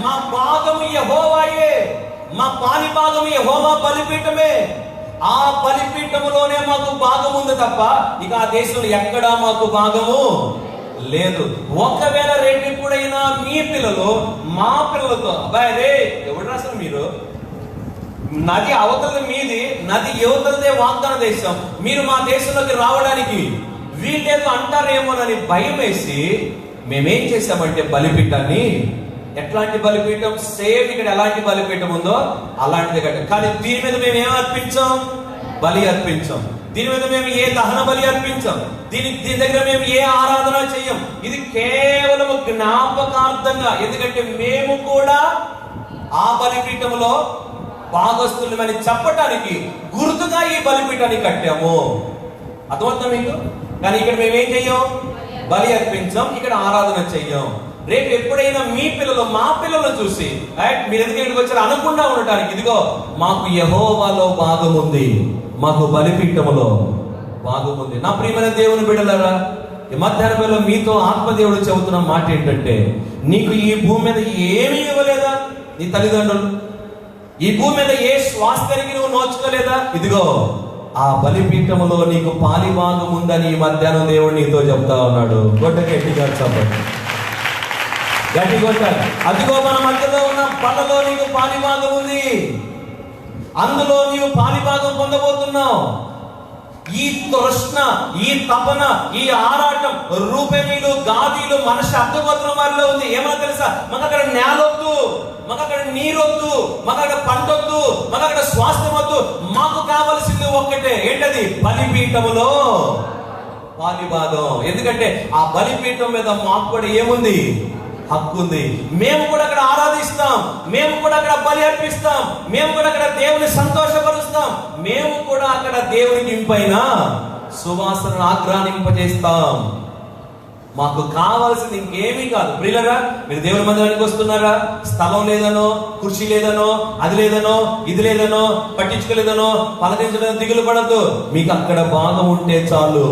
మా భాగం యెహోవాయే, మా పాలి భాగం యెహోవా బలిపీఠమే. ఆ బలిపీఠములోనే మాకు భాగం ఉంది తప్ప ఇక ఆ దేశంలో ఎక్కడా మాకు భాగము లేదు. ఒకవేళ రెండిప్పుడైనా మీ పిల్లలు మా పిల్లలతో, అబ్బాయి రే ఎవడు అసలు మీరు, నది అవతల మీది, నది యువతలదే వాగ్దాన దేశం, మీరు మా దేశంలోకి రావడానికి వీళ్ళేదో అంటారేమోనని భయం వేసి మేమేం చేసామంటే బలిపీఠాన్ని, ఎట్లాంటి బలిపీఠం, సేమ్ ఇక్కడ ఎలాంటి బలిపీఠం ఉందో అలాంటిది కట్టాం. కానీ దీని మీద మేము ఏం అర్పించాం? బలి అర్పించాం. దీని మీద మేము ఏ దహన బలి అర్పించాం. దీని దగ్గర మేము ఏ ఆరాధన చెయ్యం. ఇది కేవలం జ్ఞాపకార్థంగా, ఎందుకంటే మేము కూడా ఆ బలిపీఠంలో భాగస్తులమని చెప్పటానికి గుర్తుగా ఈ బలిపీఠాన్ని కట్టాము. అర్థమవుతుందా మీకు? కానీ ఇక్కడ మేమేం చెయ్యం? బలి అర్పించాం, ఇక్కడ ఆరాధన చెయ్యం. రేపు ఎప్పుడైనా మీ పిల్లలు మా పిల్లలను చూసి మీరు ఎందుకు ఇక్కడికి వచ్చారు అనకుండా ఉండటానికి, ఇదిగో మాకు యెహోవాలో భాగం ఉంది, మాకు బలిపీఠములో భాగం ఉంది. నా ప్రియమైన దేవుని బిడ్డలారా, ఈ మధ్యాహ్నం వేళ మీతో ఆత్మదేవుడు చెబుతున్న మాట ఏంటంటే, నీకు ఈ భూమి మీద ఏమీ ఇవ్వలేదా నీ తల్లిదండ్రులు? ఈ భూమి మీద ఏ స్వాస్థ్యానికి నువ్వు నోచుకోలేదా? ఇదిగో ఆ బలిపీఠములో నీకు పాలి భాగం ఉందని ఈ మధ్యాహ్నం దేవుడు నీతో చెప్తా ఉన్నాడు. గట్టిగా చెప్పండి, గట్టి కొట్టాలి. అదిగో మన మధ్యలో ఉన్న పళ్ళలో నీకు పాలి భాగం ఉంది, అందులో నీవు పాలి భాగం పొందబోతున్నావు. ఈ తృష్ణ, ఈ తపన, ఈ ఆరాటం రూపెనీలు, గాదీలు, మన శబ్దగోత్రం వారిలో ఉంది. ఏమన్నా తెలుసా? మాకు అక్కడ నేలొద్దు, మాకు అక్కడ నీరొద్దు, మాకు అక్కడ పంటొద్దు, మాకు అక్కడ స్వాస్థ్యం వద్దు, మాకు కావలసింది ఒక్కటే, ఏంటది? బలిపీఠములో పాలి భాగం. ఎందుకంటే ఆ బలిపీఠం మీద మాకు కూడా ఏముంది? హక్కు ఉంది. మేము కూడా అక్కడ ఆరాధిస్తాం, మేము కూడా అక్కడ బలి అర్పిస్తాం, మేము కూడా అక్కడ దేవుని సంతోషపరుస్తాం, మేము కూడా అక్కడ దేవునికి ఇంపైన సువాసన ఆగ్రహింపజేస్తాం. మాకు కావాల్సింది ఇంకేమీ కాదు. ప్రియులరా, మీరు దేవుని మందిరానికి వస్తున్నారా? స్థలం లేదనో, కుర్చీ లేదనో, అది లేదనో, ఇది లేదనో, పట్టించుకోలేదనో పలకరించడం దిగులు పడద్దు. మీకు అక్కడ భాగం ఉంటే చాలు.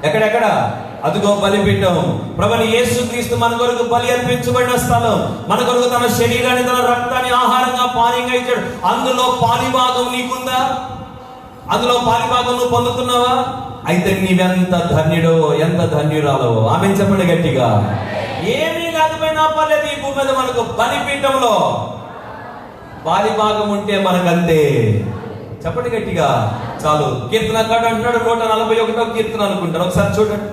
ఎక్కడెక్కడ? అదిగో బలిపీఠం. ప్రభువైన యేసుక్రీస్తు మన కొరకు బలి అర్పించబడిన స్థలం, మన కొరకు తన శరీరాన్ని, తన రక్తాన్ని ఆహారంగా పానీయంగా ఇచ్చాడు. అందులో పాలిభాగం నీకుందా? అందులో పాలిభాగం నువ్వు పొందుతున్నావా? అయితే నీవెంత ధన్యుడో, ఎంత ధన్యురాలవో. ఆమె చెప్పండి గట్టిగా. ఏమీ లేకపోయినా పర్లేదు, ఈ భూమి మీద మనకు బలిపీఠంలో పాలిభాగం ఉంటే మనకంతే. చెప్పండి గట్టిగా, చాలు. కీర్తనకారుడు అంటున్నాడు, 141వ కీర్తన అనుకుంటారు, ఒకసారి చూడండి.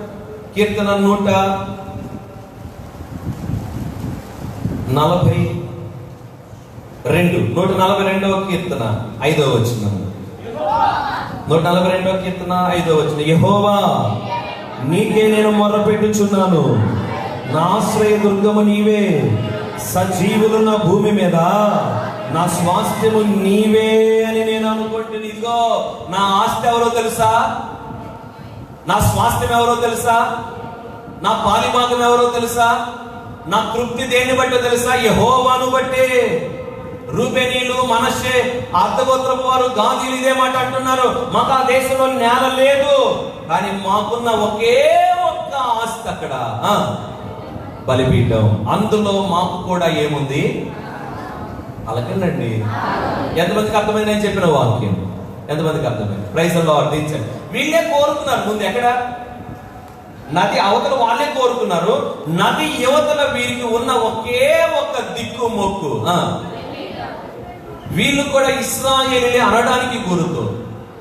కీర్తన 142వ కీర్తన 5వ వచనం. 142వ కీర్తన 5వ వచనం. యెహోవా, నీకే నేను మొర్రపెట్టుచున్నాను, నా ఆశ్రయ దుర్గము నీవే, సజీవులున్న భూమి మీద నా స్వాస్థ్యము నీవే అని నేను అనుకుంటున్నాను. ఇదిగో నా ఆస్తి ఎవరో తెలుసా? నా స్వాస్థ్యం ఎవరో తెలుసా? నా పాలిభాగం ఎవరో తెలుసా? నా తృప్తి దేన్ని బట్టో తెలుసా? యెహోవాను బట్టి. రూబేనీలు, మనష్షే, అర్థగోత్రపు వారు, గాదీలు ఇదే మాట అంటున్నారు, మాకు ఆ దేశంలో నేల లేదు, కానీ మాకున్న ఒకే ఒక్క ఆస్తి అక్కడ బలిపీఠం. అందులో మాకు కూడా ఏముంది? అలాగేనండి. ఎంతమందికి అర్థమైంది నేను చెప్పిన వాక్యం? ఎంతమందికి అర్థమైంది? Praise the lord. దించండి. వీళ్ళే కోరుకున్నారు ముందు. ఎక్కడ? నది అవతల వాళ్ళే కోరుకున్నారు, నది యువతల వీరికి ఉన్న ఒకే ఒక్క దిక్కు మొక్కు. వీళ్ళు కూడా ఇశ్రాయేలీలే అనడానికి గుర్తు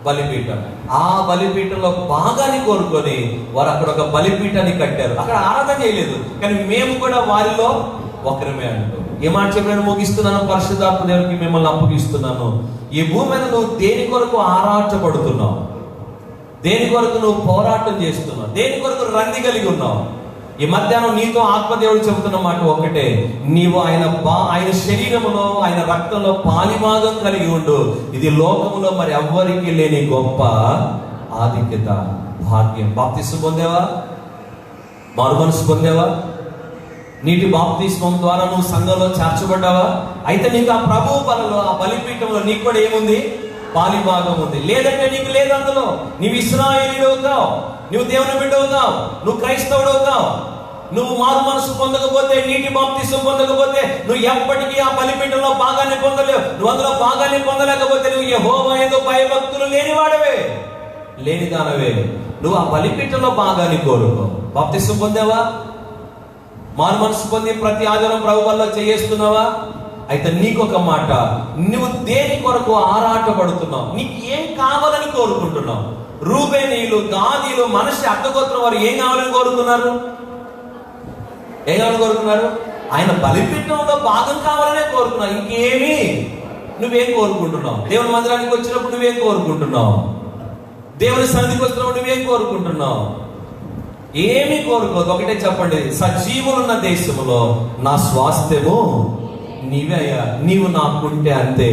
బలిపీఠం. ఆ బలిపీఠంలో భాగాన్ని కోరుకొని వారు అక్కడ ఒక బలిపీఠాన్ని కట్టారు. అక్కడ ఆరాధన చేయలేదు, కానీ మేము కూడా వారిలో ఒకరమే అంటూ ఏ మాట చెప్పిన ముగిస్తున్నాను. పరిశుద్ధాత్మ దేవునికి మిమ్మల్ని అప్పగిస్తున్నాను. ఈ భూమి మీద నువ్వు దేని కొరకు ఆరాటపడుతున్నావు? దేని కొరకు నువ్వు పోరాటం చేస్తున్నావు? దేని కొరకు రంది కలిగి ఉన్నావు? ఈ మధ్యాహ్నం నీతో ఆత్మదేవుడు చెబుతున్న మాట ఒకటే, నీవు ఆయన శరీరములో, ఆయన రక్తంలో పాలిభాగం కలిగి ఉండు. ఇది లోకములో మరి ఎవ్వరికి లేని గొప్ప ఆధిక్యత, భాగ్యం. బాప్తిస్మం పొందేవా? మారు మనసు పొందేవా? నీటి బాప్తిస్మం ద్వారా నువ్వు సంఘంలో చేర్చబడ్డావా? అయితే నీకు ఆ ప్రభువు బలలో, ఆ బలిపీఠంలో నీకు కూడా ఏముంది? పాలిభాగం ఉంది. లేదంటే నీకు లేదు. అందులో నీవు ఇశ్రాయేలీయుడు అవుతావు, నువ్వు దేవుని బిడ్డ అవుతావు, నువ్వు క్రైస్తవుడు అవుతావు. నువ్వు మారు మనసు పొందకపోతే, నీటి బాప్తిస్మం పొందకపోతే నువ్వు ఎప్పటికీ ఆ బలిపీఠంలో భాగాన్ని పొందలేవు. నువ్వు అందులో భాగాన్ని పొందలేకపోతే నువ్వు యెహోవా యందు భయభక్తులు లేనివాడవే. లేని దానవే, నువ్వు ఆ బలిపీఠంలో భాగాన్ని కోరుకో. బాప్తిస్మం పొందావా? మారు మనసు పొంది ప్రతి ఆదివారం ప్రభు వల్ల చేస్తున్నావా? అయితే నీకొక మాట, నువ్వు దేని కొరకు ఆరాటపడుతున్నావు? నీకు ఏం కావాలని కోరుకుంటున్నావు? రూబేనీయులు, గాదీలు, మనష్య అర్థగోత్రం వారు ఏం కావాలని కోరుకున్నారు? ఏం కావాలని కోరుకున్నారు? ఆయన బలిపీఠంలో భాగం కావాలనే కోరుకున్నావు. ఇంకేమి నువ్వేం కోరుకుంటున్నావు? దేవుని మందిరానికి వచ్చినప్పుడు నువ్వేం కోరుకుంటున్నావు? దేవుని సన్నిధికి వచ్చినప్పుడు నువ్వేం కోరుకుంటున్నావు? ఏమీ కోరుకోదు. ఒకటే చెప్పండి, సజీవులున్న దేశంలో నా స్వాస్థ్యము నీవే అయ్యా, నీవు నాకుంటే అంతే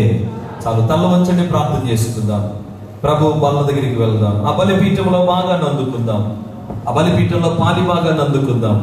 చాలు. తల్ల వంచండి, ప్రార్థన చేసుకుందాం. ప్రభు బల్ల దగ్గరికి వెళ్దాం. ఆ బలిపీఠంలో భాగాన్ని అందుకుందాం. ఆ బలిపీఠంలో పాలి భాగాన్ని అందుకుందాం.